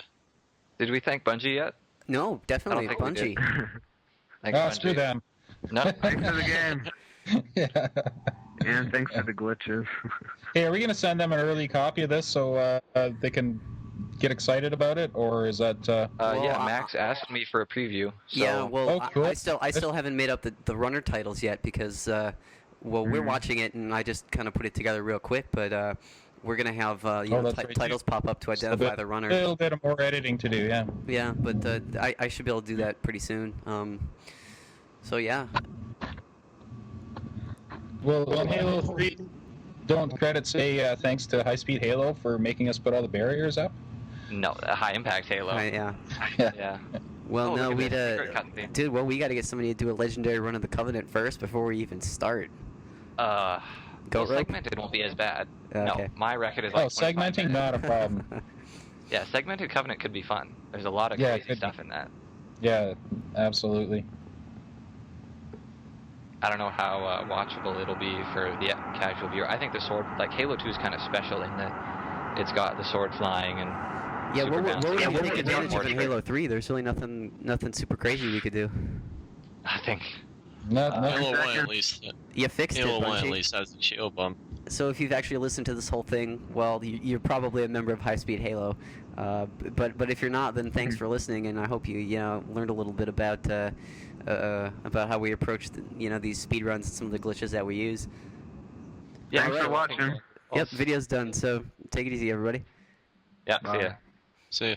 Did we thank Bungie yet? No, definitely think we Bungie. did. Thanks, Oh, screw Bungie. them. No. Thanks for the game. Yeah. And thanks for the glitches. Hey, are we going to send them an early copy of this so they can get excited about it, or is that? Well, Yeah, Max asked me for a preview. So Yeah, well, Oh, cool. I still haven't made up the runner titles yet because we're watching it and I just kind of put it together real quick, but we're gonna have that's right, titles too. pop up to Just a identify bit- the runner. A little bit of more editing to do, yeah. Yeah, but I should be able to do that pretty soon. So yeah, Well, on Halo 3, don't credits say thanks to High Speed Halo for making us put all the barriers up? no, High Impact Halo. yeah. Yeah. Well, Oh, no, look at we'd this secret cutscene. dude. Well, we got to get somebody to do a legendary run of the Covenant first before we even start. Well, Goatrope? segmented won't be as bad. Okay. No, my record is Oh, like 25 segmenting, minutes. not a problem. Yeah, segmented Covenant could be fun. There's a lot of Yeah, it crazy could stuff be. in that. Yeah, absolutely. I don't know how watchable it'll be for the casual viewer. I think the sword, like Halo 2 is kind of special in that it's got the sword flying and Yeah, super what bouncy. would Yeah, you what take we could do advantage more of in for- Halo 3? There's really nothing super crazy we could do. I think. No, Halo 1 second. at least. You fixed Halo it, 1 at Bungie. least has the shield bump. So if you've actually listened to this whole thing, well, you're probably a member of High Speed Halo. But if you're not, then thanks for listening, and I hope you learned a little bit about how we approach these speed runs and some of the glitches that we use. Yeah, Thanks for right. watching. Yep, video's done. So Take it easy, everybody. Yeah, see ya. Bye. See ya.